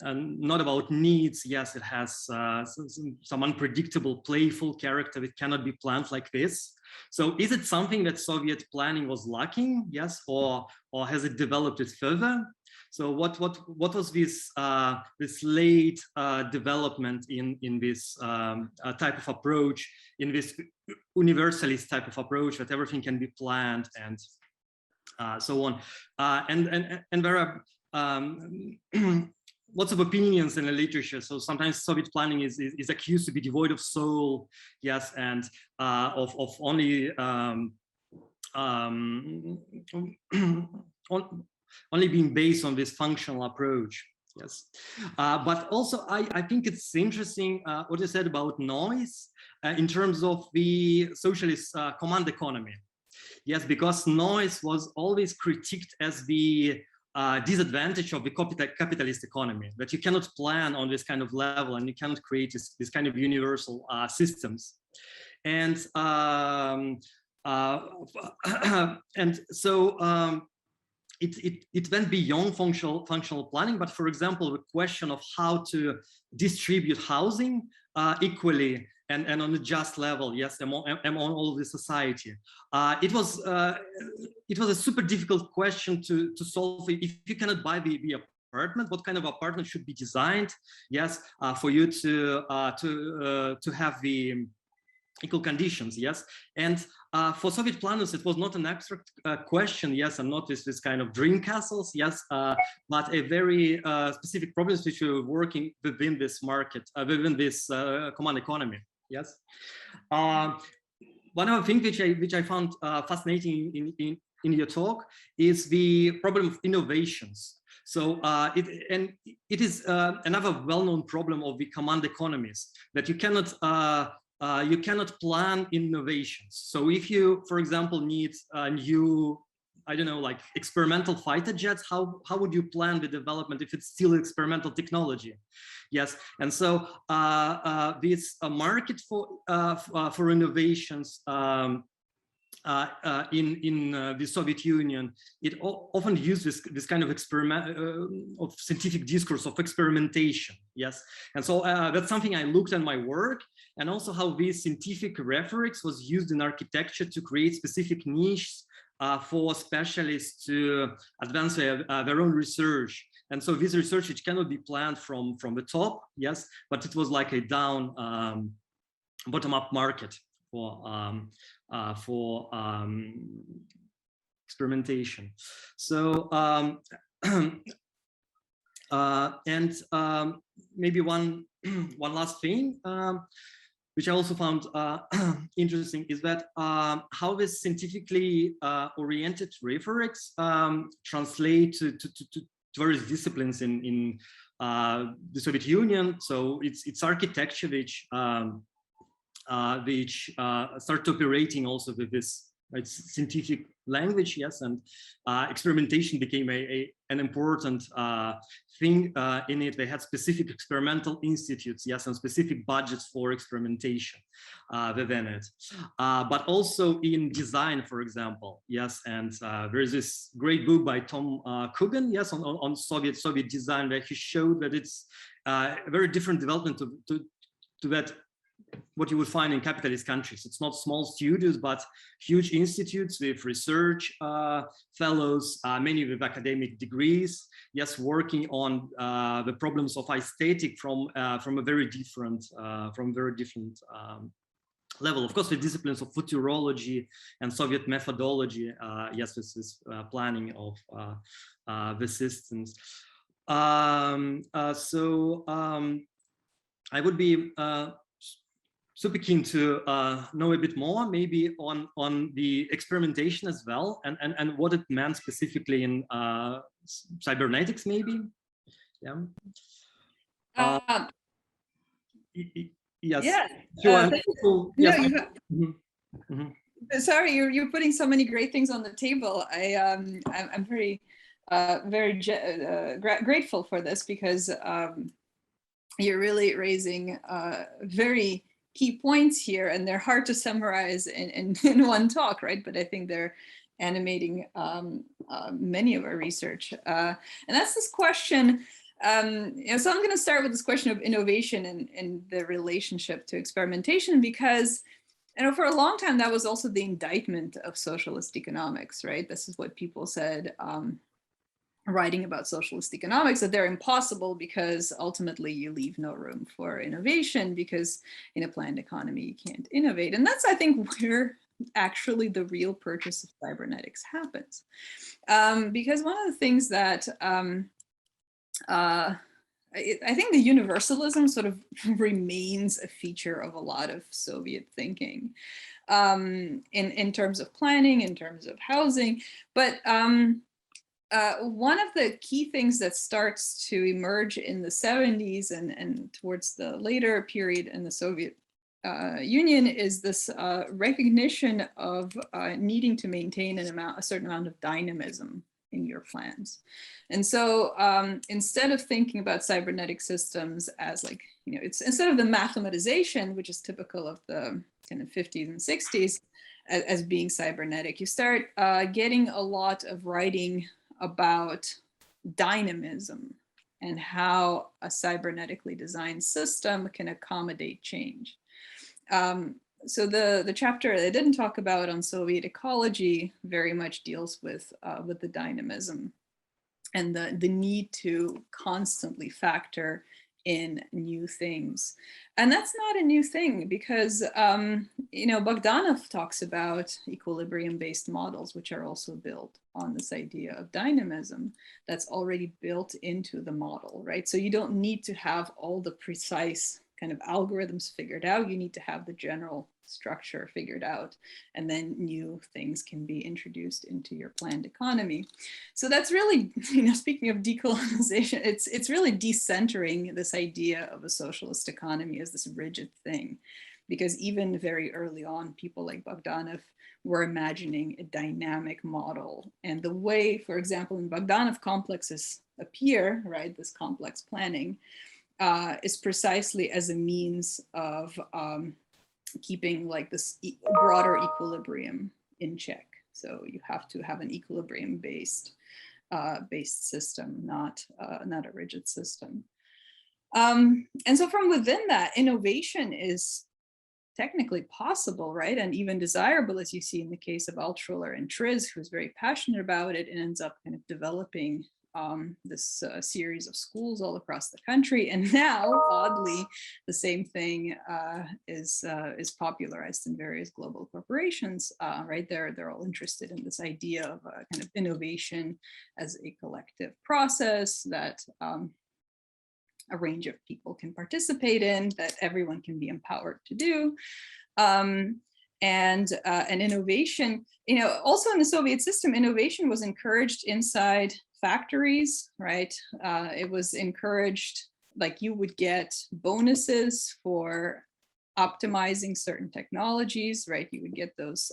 not about needs. Yes, it has some unpredictable, playful character. It cannot be planned like this. So is it something that Soviet planning was lacking? Yes, or has it developed it further? So what was this this late development in this type of approach, in this universalist type of approach that everything can be planned and so on, and there are lots of opinions in the literature. So sometimes Soviet planning is accused to be devoid of soul, yes, and of only only being based on this functional approach, yes. But also I think it's interesting what you said about noise in terms of the socialist command economy. Yes, because noise was always critiqued as the disadvantage of the capitalist economy, that you cannot plan on this kind of level and you cannot create this kind of universal systems. And so it went beyond functional planning, but for example, the question of how to distribute housing equally and on a just level, yes, among all the society. It was a super difficult question to solve. If you cannot buy the apartment, what kind of apartment should be designed? Yes, for you to have the equal conditions, yes. And for Soviet planners, it was not an abstract question, yes, and not this kind of dream castles, yes, but a very specific problems which were working within this market, within this command economy, yes. One of the things which I found fascinating in your talk is the problem of innovations. So it is another well-known problem of the command economies, that you cannot plan innovations. So if you, for example, need a new, I don't know, like experimental fighter jets, how would you plan the development if it's still experimental technology? Yes, and so this market for innovations in the Soviet Union, it often used this kind of experiment of scientific discourse of experimentation. Yes, and so that's something I looked at my work, and also how this scientific rhetoric was used in architecture to create specific niches for specialists to advance their own research. And so this research, which cannot be planned from the top, yes, but it was like a down bottom-up market for experimentation. So maybe one last thing which I also found interesting is that how this scientifically oriented rhetorics translate to various disciplines in the Soviet Union. So it's architecture which start operating also with this scientific language, yes, and experimentation became an important thing in it. They had specific experimental institutes, yes, and specific budgets for experimentation within it. But also in design, for example, yes, and there is this great book by Tom Coogan, yes, on Soviet design, where he showed that it's a very different development to that what you would find in capitalist countries. It's not small studios, but huge institutes with research fellows, many with academic degrees, yes, working on the problems of aesthetic from a very different level. Of course, the disciplines of futurology and Soviet methodology, yes, this is planning of the systems. I would be super keen to know a bit more, maybe on the experimentation as well, and what it meant specifically in cybernetics, maybe. Yeah. Yes. Yeah. Sure. Yes. Sorry, you're putting so many great things on the table. I'm very grateful for this, because you're really raising very key points here, and they're hard to summarize in one talk, right? But I think they're animating many of our research. And that's this question. So I'm going to start with this question of innovation and the relationship to experimentation, because for a long time that was also the indictment of socialist economics, right? This is what people said, writing about socialist economics, that they're impossible because ultimately you leave no room for innovation, because in a planned economy you can't innovate. And that's, I think, where actually the real purchase of cybernetics happens. Because one of the things that I think the universalism sort of remains a feature of a lot of Soviet thinking in terms of planning, in terms of housing, but one of the key things that starts to emerge in the 70s and towards the later period in the Soviet Union is this recognition of needing to maintain a certain amount of dynamism in your plans. And so instead of thinking about cybernetic systems as it's instead of the mathematization, which is typical of the kind of 50s and 60s as being cybernetic, you start getting a lot of writing about dynamism and how a cybernetically designed system can accommodate change. So the chapter I didn't talk about on Soviet ecology very much deals with the dynamism and the need to constantly factor in new things. And that's not a new thing because, you know, Bogdanov talks about equilibrium-based models, which are also built on this idea of dynamism that's already built into the model, right? So you don't need to have all the precise kind of algorithms figured out. You need to have the general structure figured out, and then new things can be introduced into your planned economy. So that's really, you know, speaking of decolonization, it's really decentering this idea of a socialist economy as this rigid thing, because even very early on, people like Bogdanov were imagining a dynamic model. And the way, for example, in Bogdanov complexes appear, right, this complex planning is precisely as a means of keeping like this broader equilibrium in check. So you have to have an equilibrium based system, not a rigid system. And so from within that, innovation is technically possible, right? And even desirable, as you see in the case of Altschuler and Triz, who's very passionate about it and ends up kind of developing this series of schools all across the country. And now, oddly, the same thing is popularized in various global corporations, right? They're all interested in this idea of kind of innovation as a collective process that a range of people can participate in, that everyone can be empowered to do. And innovation, you know, also in the Soviet system, innovation was encouraged inside factories, right? It was encouraged, like you would get bonuses for optimizing certain technologies, right? You would get those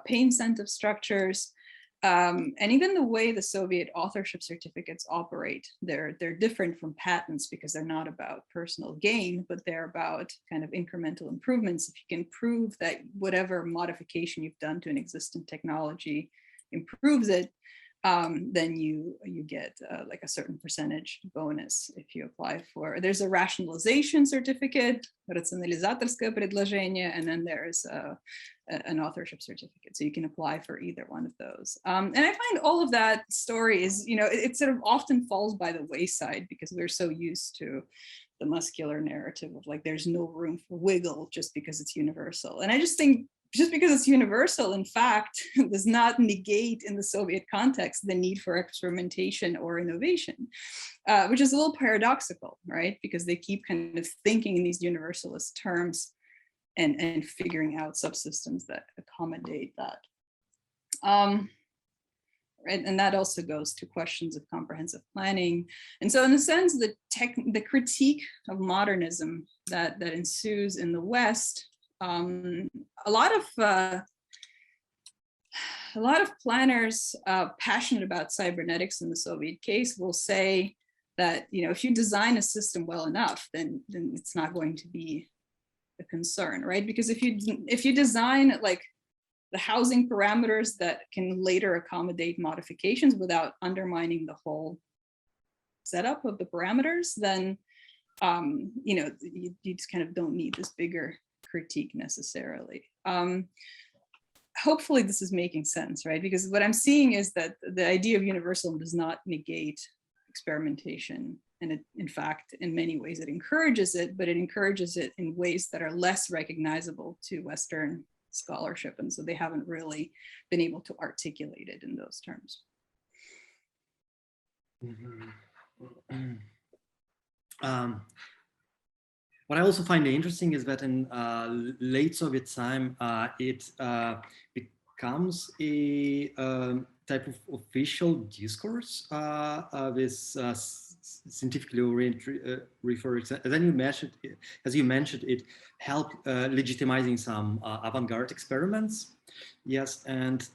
pay incentive structures. And even the way the Soviet authorship certificates operate, they're different from patents because they're not about personal gain, but they're about kind of incremental improvements. If you can prove that whatever modification you've done to an existing technology improves it, then you get like a certain percentage bonus if you apply for. There's a rationalization certificate, рационализаторское предложение, and then there's an authorship certificate. So you can apply for either one of those. And I find all of that story is, you know, it sort of often falls by the wayside because we're so used to the muscular narrative of like, there's no room for wiggle just because it's universal. And I just think just because it's universal, in fact, does not negate in the Soviet context the need for experimentation or innovation, which is a little paradoxical, right? Because they keep kind of thinking in these universalist terms and figuring out subsystems that accommodate that. Right, and that also goes to questions of comprehensive planning. And so in a sense, the critique of modernism that ensues in the West, a lot of planners passionate about cybernetics in the Soviet case will say that, you know, if you design a system well enough, then it's not going to be a concern, right? Because if you design like the housing parameters that can later accommodate modifications without undermining the whole setup of the parameters, then you know, you just kind of don't need this bigger critique necessarily. Hopefully this is making sense, right? Because what I'm seeing is that the idea of universalism does not negate experimentation. And it, in fact, in many ways it encourages it, but it encourages it in ways that are less recognizable to Western scholarship. And so they haven't really been able to articulate it in those terms. What I also find interesting is that in late Soviet time, it becomes a type of official discourse with scientifically oriented research. As you mentioned, it helped legitimizing some avant-garde experiments. Yes, and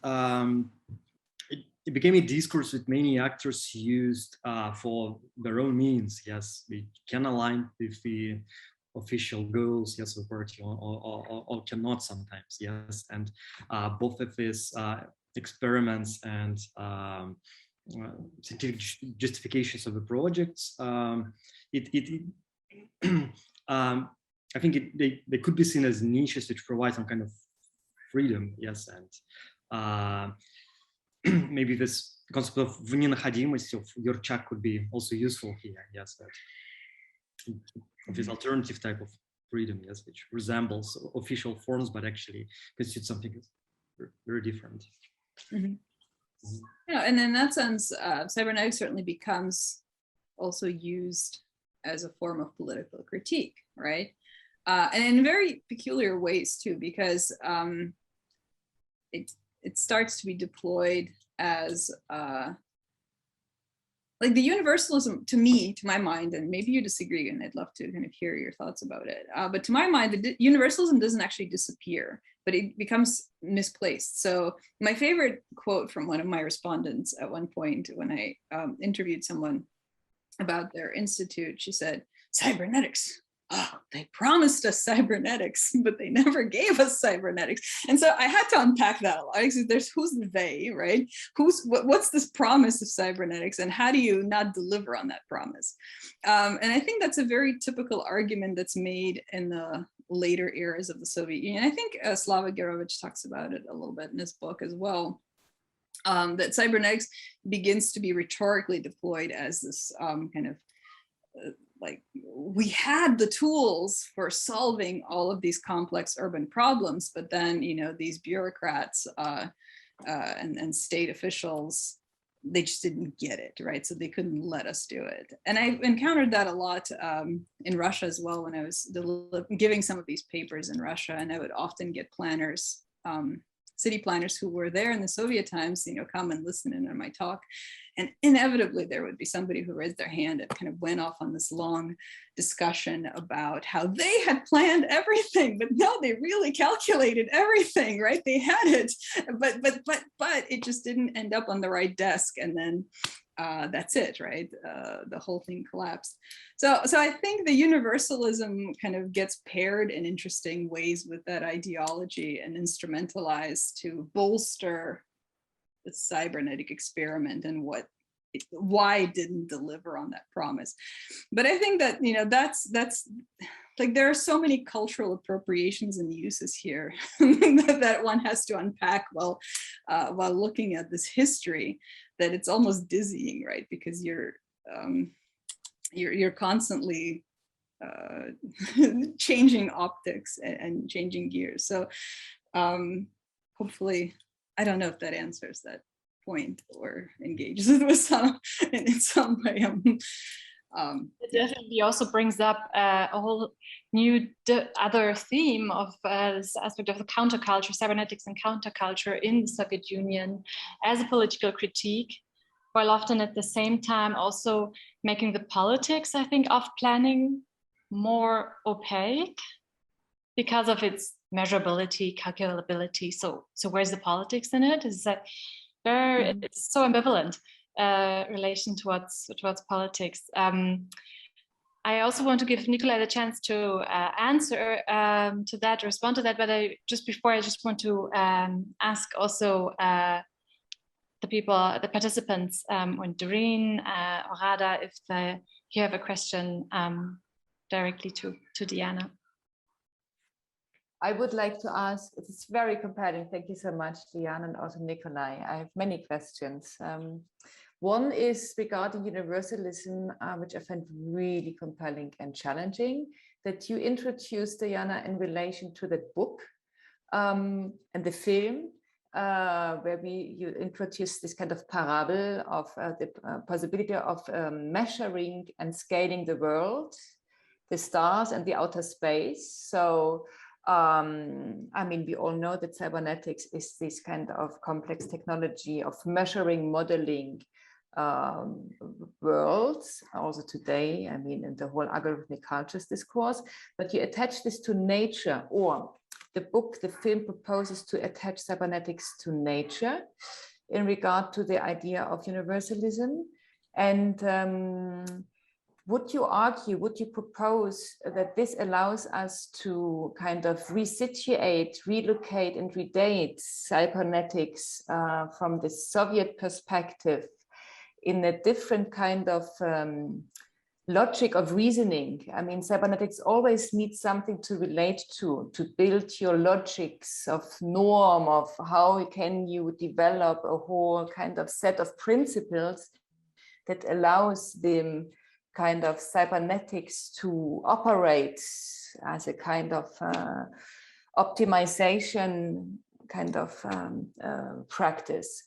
it became a discourse with many actors used for their own means. Yes, we can align with the official goals, yes, of the party, or cannot sometimes, yes. And both of these experiments and scientific justifications of the projects, I think they could be seen as niches which provide some kind of freedom, yes, and maybe this concept of ненаходимость of your check could be also useful here, yes. this alternative type of freedom, yes, which resembles official forms, but actually constitutes something very different. Yeah, and in that sense, cybernetics certainly becomes also used as a form of political critique, right? And in very peculiar ways too, because it starts to be deployed as like the universalism, to me, to my mind, and maybe you disagree, and I'd love to kind of hear your thoughts about it. But to my mind, the universalism doesn't actually disappear, but it becomes misplaced. So my favorite quote from one of my respondents at one point when I interviewed someone about their institute, she said, "Cybernetics. Oh, they promised us cybernetics, but they never gave us cybernetics." And so I had to unpack that a lot. There's who's the they, right? What's this promise of cybernetics, and how do you not deliver on that promise? And I think that's a very typical argument that's made in the later eras of the Soviet Union. I think Slava Gerovich talks about it a little bit in his book as well. That cybernetics begins to be rhetorically deployed as this kind of like, we had the tools for solving all of these complex urban problems, but then, you know, these bureaucrats and state officials, they just didn't get it, right? So they couldn't let us do it. And I encountered that a lot in Russia as well when I was giving some of these papers in Russia, and I would often get planners, city planners who were there in the Soviet times, you know, come and listen in on my talk. And inevitably there would be somebody who raised their hand and kind of went off on this long discussion about how they had planned everything, but no, they really calculated everything, right? They had it, but it just didn't end up on the right desk. And then that's it, right? The whole thing collapsed. So I think the universalism kind of gets paired in interesting ways with that ideology and instrumentalized to bolster the cybernetic experiment and why it didn't deliver on that promise. But I think that, you know, that's like, there are so many cultural appropriations and uses here that one has to unpack while looking at this history, that it's almost dizzying, right? Because you're constantly changing optics and changing gears. So hopefully, I don't know if that answers that point or engages with some in some way. It definitely also brings up a whole new other theme of this aspect of the counterculture, cybernetics and counterculture in the Soviet Union as a political critique, while often at the same time also making the politics, I think, of planning more opaque because of its measurability, calculability. So where's the politics in it? Is that it's so ambivalent relation towards politics. I also want to give Nikolay the chance to answer to that, respond to that. But I just want to ask also the participants, and Doreen or Rada, if you have a question directly to Diana. I would like to ask, it's very compelling. Thank you so much, Diana, and also Nikolay. I have many questions. One is regarding universalism, which I find really compelling and challenging, that you introduced, Diana, in relation to the book and the film, where you introduced this kind of parable of the possibility of measuring and scaling the world, the stars and the outer space. So I mean, we all know that cybernetics is this kind of complex technology of measuring, modeling worlds, also today, I mean, in the whole algorithmic cultures discourse, but you attach this to nature, or the film proposes to attach cybernetics to nature in regard to the idea of universalism. And would you propose that this allows us to kind of resituate, relocate, and redate cybernetics from the Soviet perspective in a different kind of logic of reasoning? I mean, cybernetics always needs something to relate to build your logics of norm, of how can you develop a whole kind of set of principles that allows them kind of cybernetics to operate as a kind of optimization kind of practice.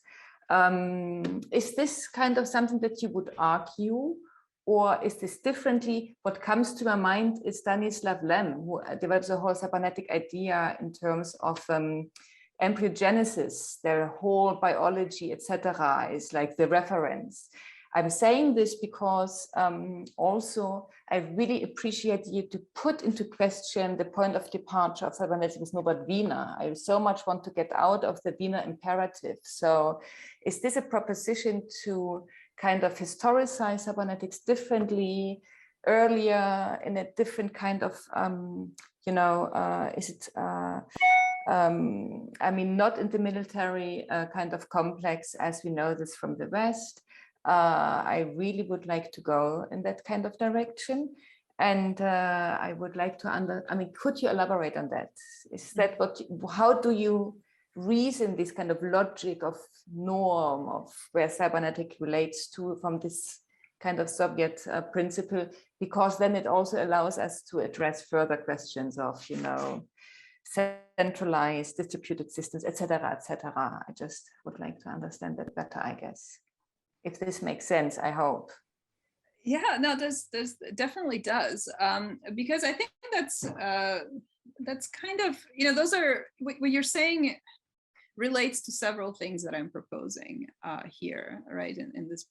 Is this kind of something that you would argue, or is this differently? What comes to my mind is Stanislav Lem, who develops the whole cybernetic idea in terms of embryogenesis. Their whole biology, etc., is like the reference. I'm saying this because also I really appreciate you to put into question the point of departure of cybernetics, Norbert Wiener. I so much want to get out of the Wiener imperative. So is this a proposition to kind of historicize cybernetics differently, earlier, in a different kind of, is it, I mean, not in the military kind of complex as we know this from the West. I really would like to go in that kind of direction. And I would like to could you elaborate on that? Is that how do you reason this kind of logic of norm of where cybernetic relates to from this kind of Soviet principle? Because then it also allows us to address further questions of, centralized distributed systems, etc., etc. I just would like to understand that better, I guess. If this makes sense, I hope. Yeah, no, this definitely does, because I think that's kind of, those are what you're saying relates to several things that I'm proposing here, right, in this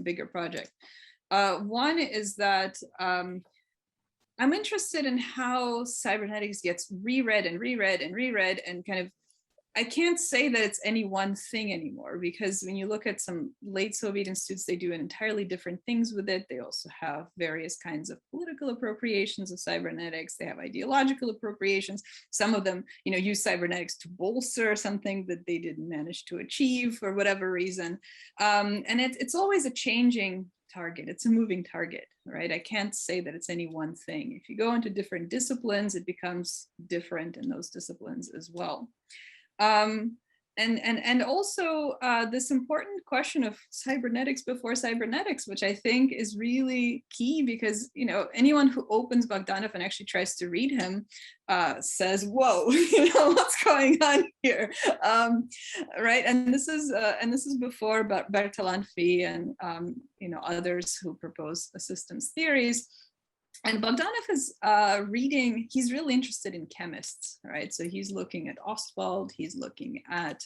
bigger project. One is that I'm interested in how cybernetics gets reread and reread and reread, and kind of, I can't say that it's any one thing anymore, because when you look at some late Soviet institutes, they do entirely different things with it. They also have various kinds of political appropriations of cybernetics. They have ideological appropriations. Some of them, use cybernetics to bolster something that they didn't manage to achieve for whatever reason. And it's always a changing target. It's a moving target, right? I can't say that it's any one thing. If you go into different disciplines, it becomes different in those disciplines as well. And also this important question of cybernetics before cybernetics, which I think is really key, because anyone who opens Bogdanov and actually tries to read him says, "Whoa, what's going on here?" Right? And this is before Bertalanffy and others who propose systems theories. And Bogdanov is he's really interested in chemists, right? So he's looking at Ostwald, he's looking at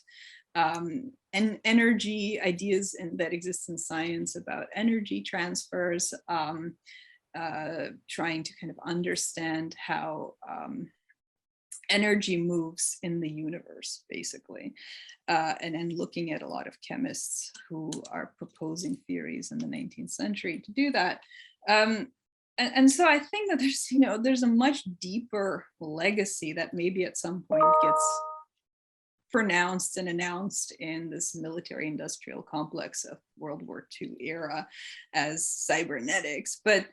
energy ideas that exist in science about energy transfers, trying to kind of understand how energy moves in the universe, basically. And then looking at a lot of chemists who are proposing theories in the 19th century to do that. And so I think that there's a much deeper legacy that maybe at some point gets pronounced and announced in this military industrial complex of World War II era as cybernetics, but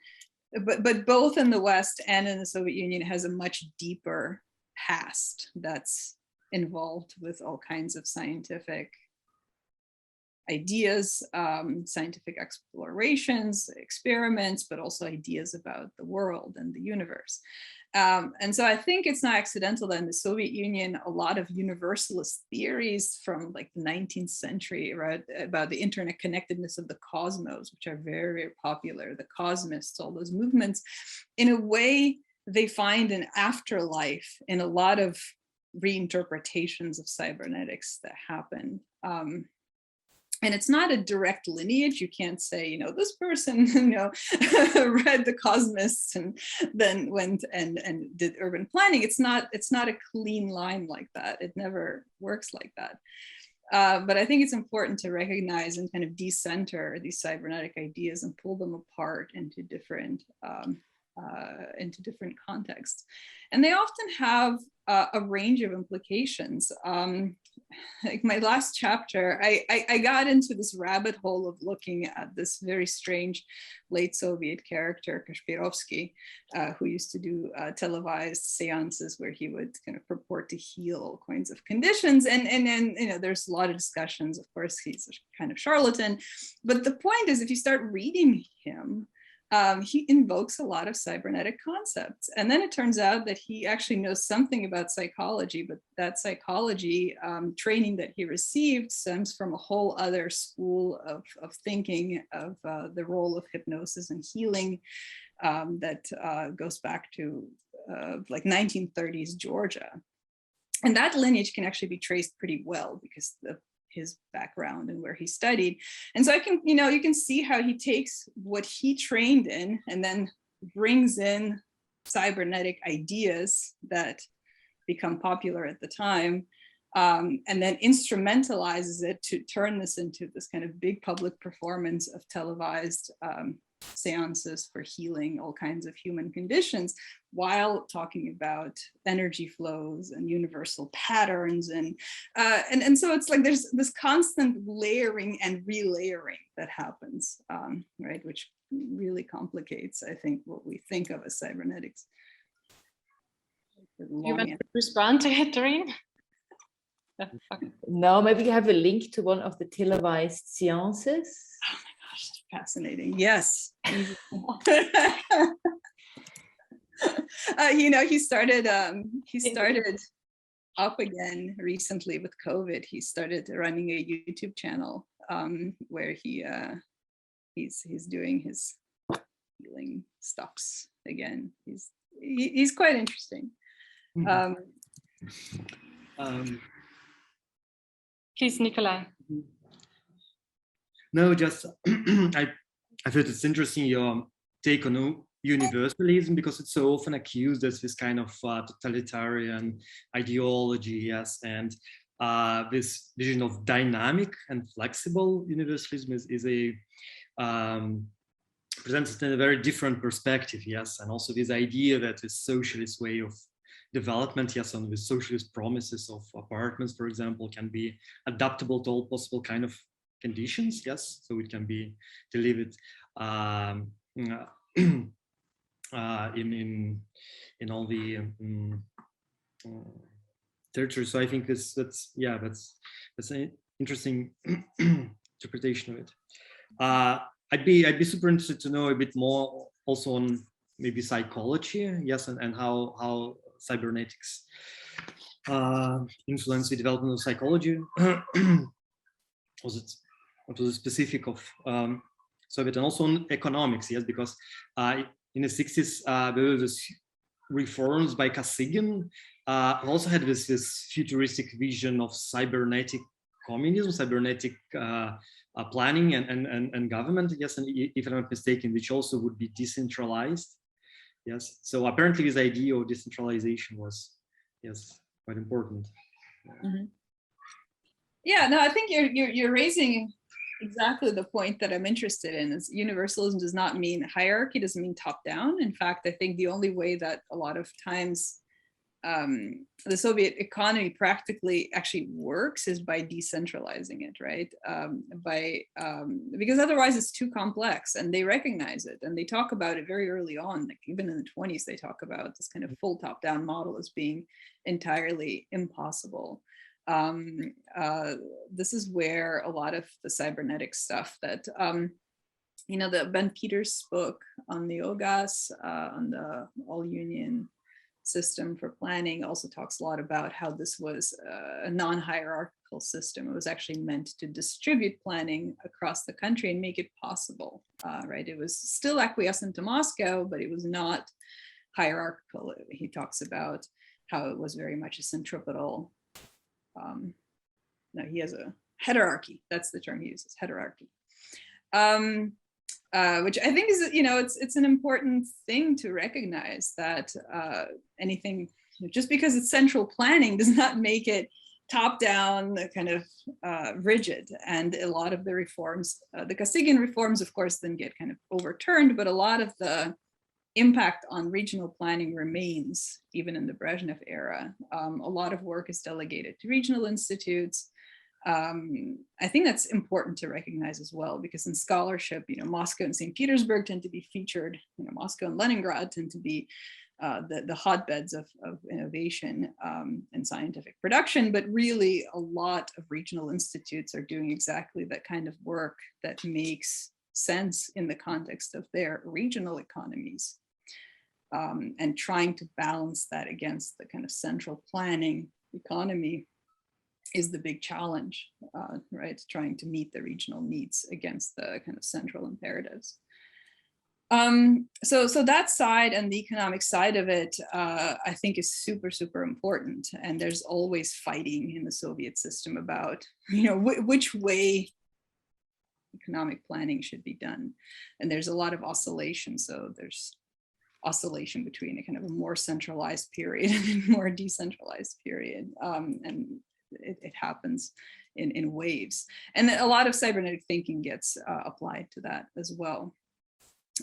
both in the West and in the Soviet Union has a much deeper past that's involved with all kinds of scientific ideas, scientific explorations, experiments, but also ideas about the world and the universe. And so I think it's not accidental that in the Soviet Union, a lot of universalist theories from like the 19th century, right, about the internet connectedness of the cosmos, which are very, very popular, the cosmists, all those movements, in a way, they find an afterlife in a lot of reinterpretations of cybernetics that happen. And it's not a direct lineage. You can't say, this person, read the Cosmists and then went and did urban planning. It's not a clean line like that. It never works like that. But I think it's important to recognize and kind of decenter these cybernetic ideas and pull them apart into different contexts. And they often have a range of implications. Like my last chapter, I got into this rabbit hole of looking at this very strange late Soviet character, Kashpirovsky, who used to do televised seances where he would kind of purport to heal all kinds of conditions. And then, there's a lot of discussions. Of course, he's a kind of charlatan. But the point is, if you start reading him, he invokes a lot of cybernetic concepts. And then it turns out that he actually knows something about psychology, but that psychology training that he received stems from a whole other school of thinking of the role of hypnosis and healing that goes back to like 1930s Georgia. And that lineage can actually be traced pretty well because of his background and where he studied. And so you can see how he takes what he trained in and then brings in cybernetic ideas that become popular at the time, and then instrumentalizes it to turn this into this kind of big public performance of televised seances for healing all kinds of human conditions, while talking about energy flows and universal patterns, and so it's like there's this constant layering and relayering that happens, right, which really complicates, I think, what we think of as cybernetics. You want to respond to it, Doreen? Okay. No, maybe you have a link to one of the televised seances. Oh my gosh, that's fascinating. Yes. He started up again recently with COVID. He started running a YouTube channel where he's doing his healing stuffs again. He's quite interesting. Please, Nikolay. No, just I thought it's interesting your take on universalism, because it's so often accused as this kind of totalitarian ideology, yes, and this vision of dynamic and flexible universalism is a presents it in a very different perspective, yes, and also this idea that this socialist way of development, yes, and with socialist promises of apartments, for example, can be adaptable to all possible kind of conditions, yes, so it can be delivered in all the territories. So I think that's an interesting interpretation of it. I'd be super interested to know a bit more also on maybe psychology, yes, and how cybernetics influence the development of psychology. What was specific of Soviet, and also on economics, yes, because in the 60s there were these reforms by Kosygin, who also had this futuristic vision of cybernetic communism, cybernetic planning and government, yes, and if I'm not mistaken, which also would be decentralized, yes. So apparently this idea of decentralization was, yes, quite important. Mm-hmm. Yeah, no, I think you're raising exactly the point that I'm interested in. Is universalism does not mean hierarchy, doesn't mean top down. In fact, I think the only way that a lot of times the Soviet economy practically actually works is by decentralizing it, right? Because otherwise it's too complex, and they recognize it, and they talk about it very early on. Like even in the 20s, they talk about this kind of full top-down model as being entirely impossible. This is where a lot of the cybernetic stuff that the Ben Peters book on the OGAS, on the all union system for planning, also talks a lot about how this was a non-hierarchical system. It was actually meant to distribute planning across the country and make it possible, right? It was still acquiescent to Moscow, but it was not hierarchical. He talks about how it was very much a centripetal. No, he has a heterarchy. That's the term he uses, heterarchy. Which I think is, it's an important thing to recognize, that anything, just because it's central planning does not make it top down, kind of rigid. And a lot of the reforms, the Kosygin reforms, of course, then get kind of overturned, but a lot of the impact on regional planning remains even in the Brezhnev era. A lot of work is delegated to regional institutes. I think that's important to recognize as well, because in scholarship, Moscow and St. Petersburg tend to be featured, Moscow and Leningrad tend to be the hotbeds of innovation and scientific production, but really a lot of regional institutes are doing exactly that kind of work that makes sense in the context of their regional economies, and trying to balance that against the kind of central planning economy is the big challenge, right? Trying to meet the regional needs against the kind of central imperatives. So that side and the economic side of it, I think is super, super important. And there's always fighting in the Soviet system about, which way economic planning should be done. And there's a lot of oscillation. So there's oscillation between a kind of a more centralized period and a more decentralized period. And it happens in waves. And a lot of cybernetic thinking gets applied to that as well.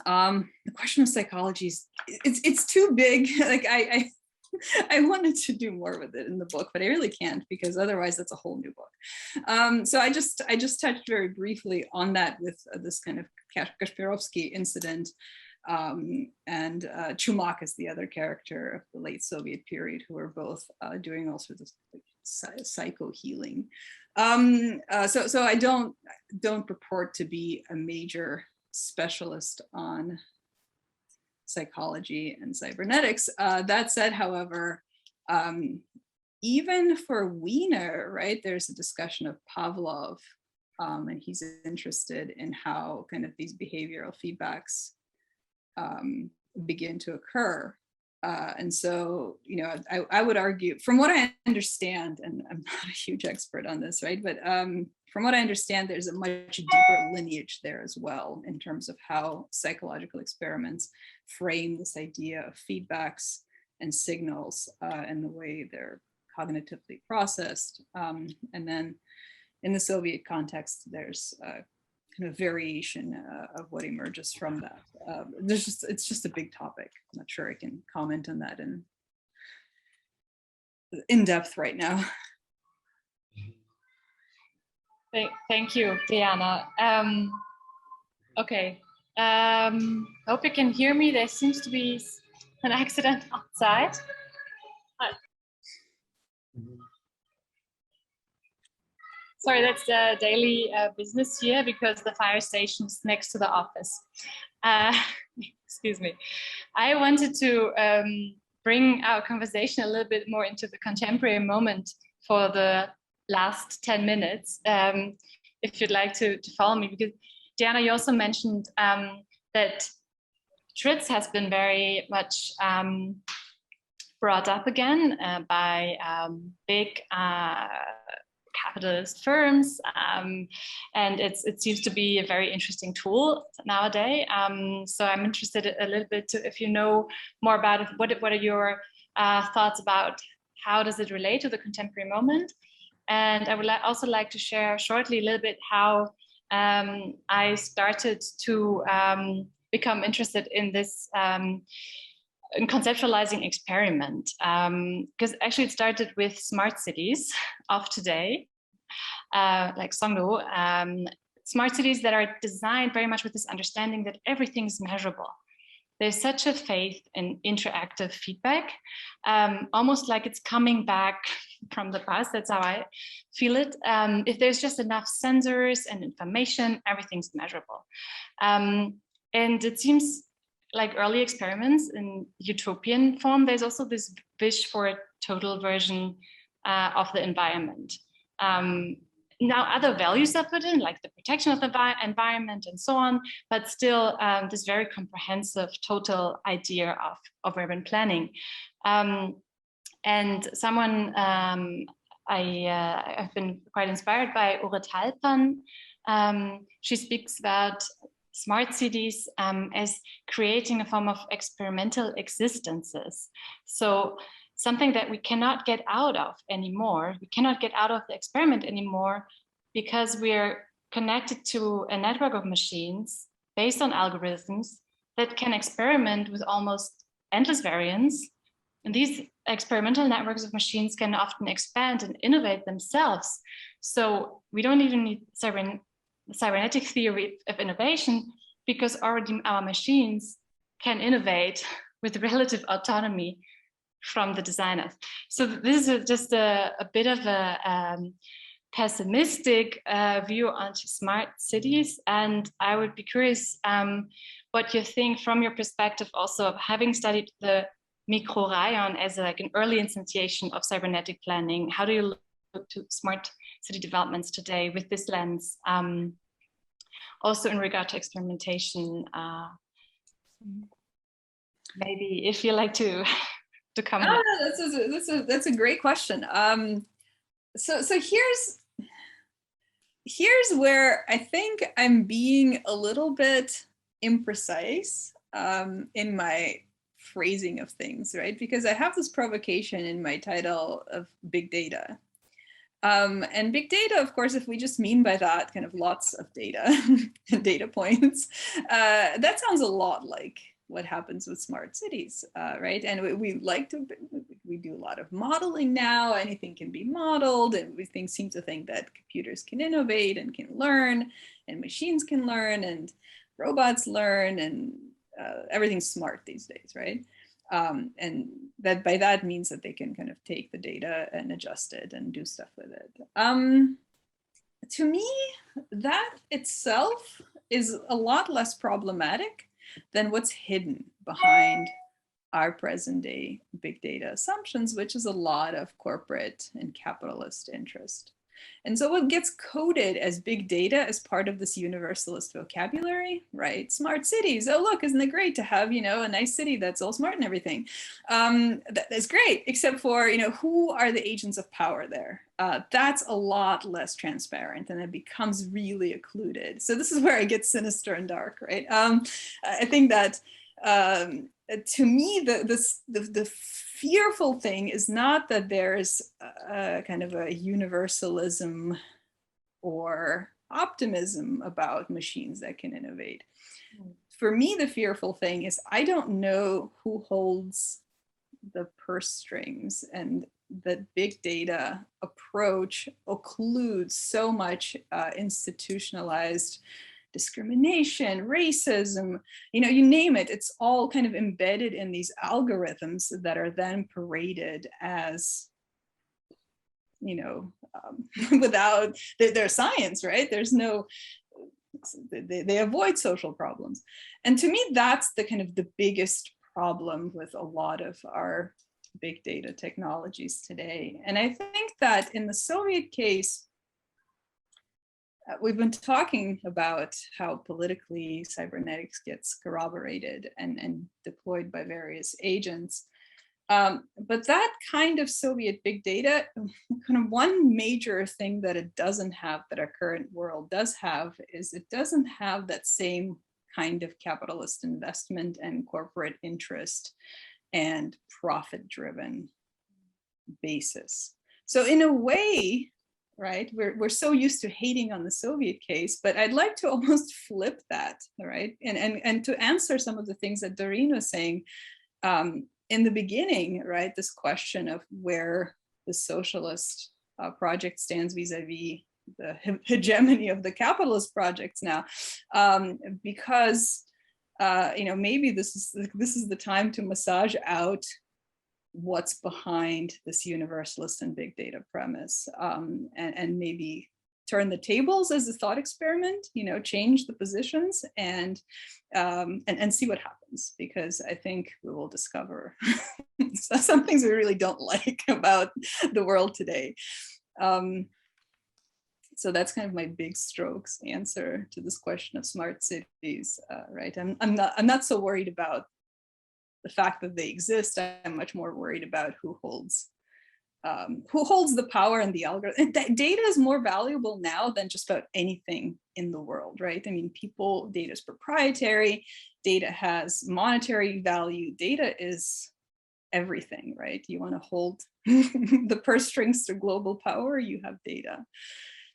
The question of psychology is, it's too big. Like I wanted to do more with it in the book, but I really can't, because otherwise that's a whole new book. So I just touched very briefly on that with this kind of Kasparovsky incident, and Chumak is the other character of the late Soviet period, who are both doing all sorts of psycho healing. So I don't purport to be a major specialist on psychology and cybernetics. That said, however, even for Wiener, right, there's a discussion of Pavlov, and he's interested in how kind of these behavioral feedbacks begin to occur. And so, I would argue, from what I understand, and I'm not a huge expert on this, right, but from what I understand, there's a much deeper lineage there as well, in terms of how psychological experiments frame this idea of feedbacks and signals, and the way they're cognitively processed. And then in the Soviet context, there's kind of variation of what emerges from that. It's just a big topic. I'm not sure I can comment on that in depth right now. Thank you, Diana. Okay, hope you can hear me. There seems to be an accident outside. Sorry, that's the daily business here, because the fire station is next to the office. Excuse me. I wanted to bring our conversation a little bit more into the contemporary moment for the last 10 minutes, if you'd like to follow me, because Diana, you also mentioned that Tritz has been very much brought up again by big capitalist firms, and it seems to be a very interesting tool nowadays. So I'm interested a little bit if you know more about it. What are your thoughts about how does it relate to the contemporary moment? And I would also like to share shortly a little bit how I started to become interested in this in conceptualizing experiment, because actually it started with smart cities of today, like Songdo, smart cities that are designed very much with this understanding that everything is measurable. There's such a faith in interactive feedback, almost like it's coming back from the past. That's how I feel it. If there's just enough sensors and information, everything's measurable. And it seems like early experiments in utopian form, there's also this wish for a total version of the environment. Now other values are put in, like the protection of the environment and so on, but still this very comprehensive total idea of urban planning. And someone I've been quite inspired by, Urit Halpan. She speaks about smart cities as creating a form of experimental existences. So something that we cannot get out of anymore. We cannot get out of the experiment anymore because we're connected to a network of machines based on algorithms that can experiment with almost endless variance. And these experimental networks of machines can often expand and innovate themselves. So we don't even need cybernetic theory of innovation, because already our machines can innovate with relative autonomy from the designers. So this is just a bit of a pessimistic view onto smart cities, and I would be curious what you think from your perspective also of having studied the microrayon as like an early instantiation of cybernetic planning. How do you look to smart city developments today with this lens? Also in regard to experimentation, maybe if you like to come. That's a great question. So here's where I think I'm being a little bit imprecise in my phrasing of things, right? Because I have this provocation in my title of big data. And big data, of course, if we just mean by that kind of lots of data and data points, that sounds a lot like what happens with smart cities, right? And we do a lot of modeling now. Anything can be modeled, and we seem to think that computers can innovate and can learn, and machines can learn, and robots learn, and everything's smart these days, right? And that by that means that they can kind of take the data and adjust it and do stuff with it. To me, that itself is a lot less problematic than what's hidden behind our present day big data assumptions, which is a lot of corporate and capitalist interest. And so what gets coded as big data as part of this universalist vocabulary, right? Smart cities. Oh, look, isn't it great to have, you know, a nice city that's all smart and everything? That's great, except for, you know, who are the agents of power there? That's a lot less transparent, and it becomes really occluded. So this is where it gets sinister and dark, right? I think that to me, the fearful thing is not that there's a kind of a universalism or optimism about machines that can innovate. For me, the fearful thing is I don't know who holds the purse strings, and that big data approach occludes so much institutionalized discrimination, racism, you know, you name it, it's all kind of embedded in these algorithms that are then paraded as, you know, without their science, right? There's no, they avoid social problems. And to me, that's the kind of the biggest problem with a lot of our big data technologies today. And I think that in the Soviet case, we've been talking about how politically cybernetics gets corroborated and deployed by various agents. But that kind of Soviet big data, kind of one major thing that it doesn't have that our current world does have is it doesn't have that same kind of capitalist investment and corporate interest and profit-driven basis. So in a way, right, we're so used to hating on the Soviet case, but I'd like to almost flip that, right? And to answer some of the things that Doreen was saying in the beginning, right, this question of where the socialist project stands vis-a-vis the hegemony of the capitalist projects now, because you know, maybe this is the time to massage out what's behind this universalist and big data premise, and maybe turn the tables as a thought experiment, you know, change the positions and see what happens, because I think we will discover some things we really don't like about the world today. So that's kind of my big strokes answer to this question of smart cities, right? I'm not so worried about the fact that they exist. I'm much more worried about who holds the power and the algorithm. Data is more valuable now than just about anything in the world, right? I mean, data is proprietary, data has monetary value, data is everything, right? You want to hold the purse strings to global power, you have data.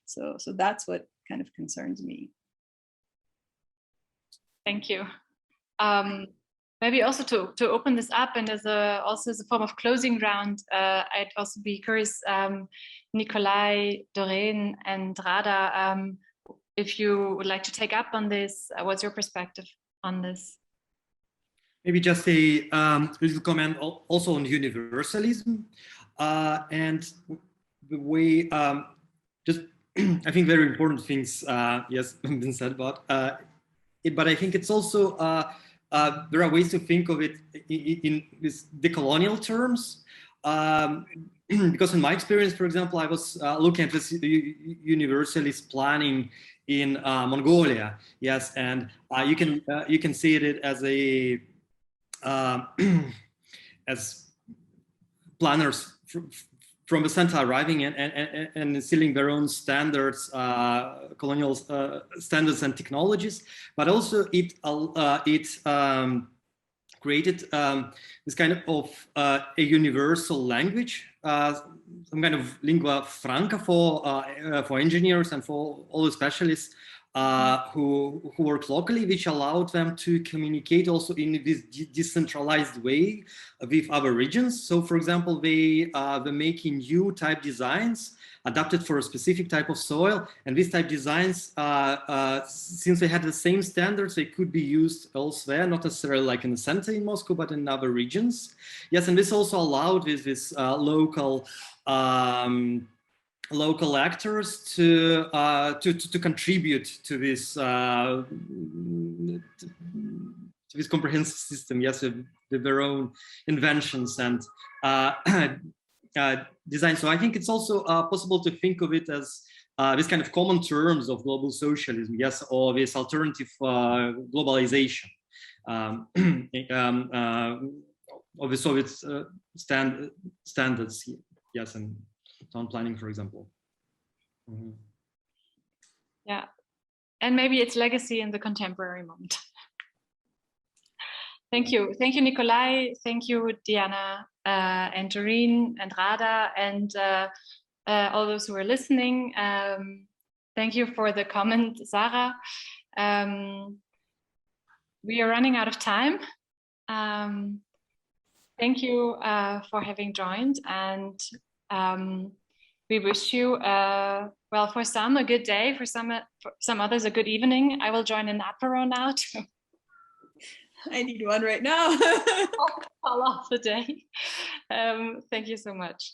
So that's what kind of concerns me. Thank you. Maybe also to open this up and also as a form of closing round, I'd also be curious, Nikolay, Doreen, and Rada, if you would like to take up on this, what's your perspective on this? Maybe just a little comment also on universalism and the way just I think very important things, yes, been said about. But I think it's also there are ways to think of it in this decolonial terms. Because in my experience, for example, I was looking at this universalist planning in Mongolia, yes, and you can see it as a as planners from the center arriving and instilling their own standards, colonial standards and technologies, but also it created this kind of a universal language, some kind of lingua franca for engineers and for all the specialists who work locally, which allowed them to communicate also in this decentralized way with other regions. So, for example, they're making new type designs adapted for a specific type of soil, and these type designs, since they had the same standards, they could be used elsewhere, not necessarily like in the center in Moscow, but in other regions. Yes, and this also allowed this local actors to contribute to this comprehensive system, yes, with their own inventions and design. So I think it's also possible to think of it as this kind of common terms of global socialism, yes, or this alternative globalization of the Soviet standards, yes, and town planning, for example. Mm-hmm. Yeah, and maybe its legacy in the contemporary moment. Thank you, Nikolay. Thank you, Diana, and Doreen, and Rada, and all those who are listening. Thank you for the comment, Sarah. We are running out of time. Thank you for having joined, and we wish you, well, for some a good day, for some others a good evening. I will join an apéro now too. I need one right now. Call off the day. Thank you so much.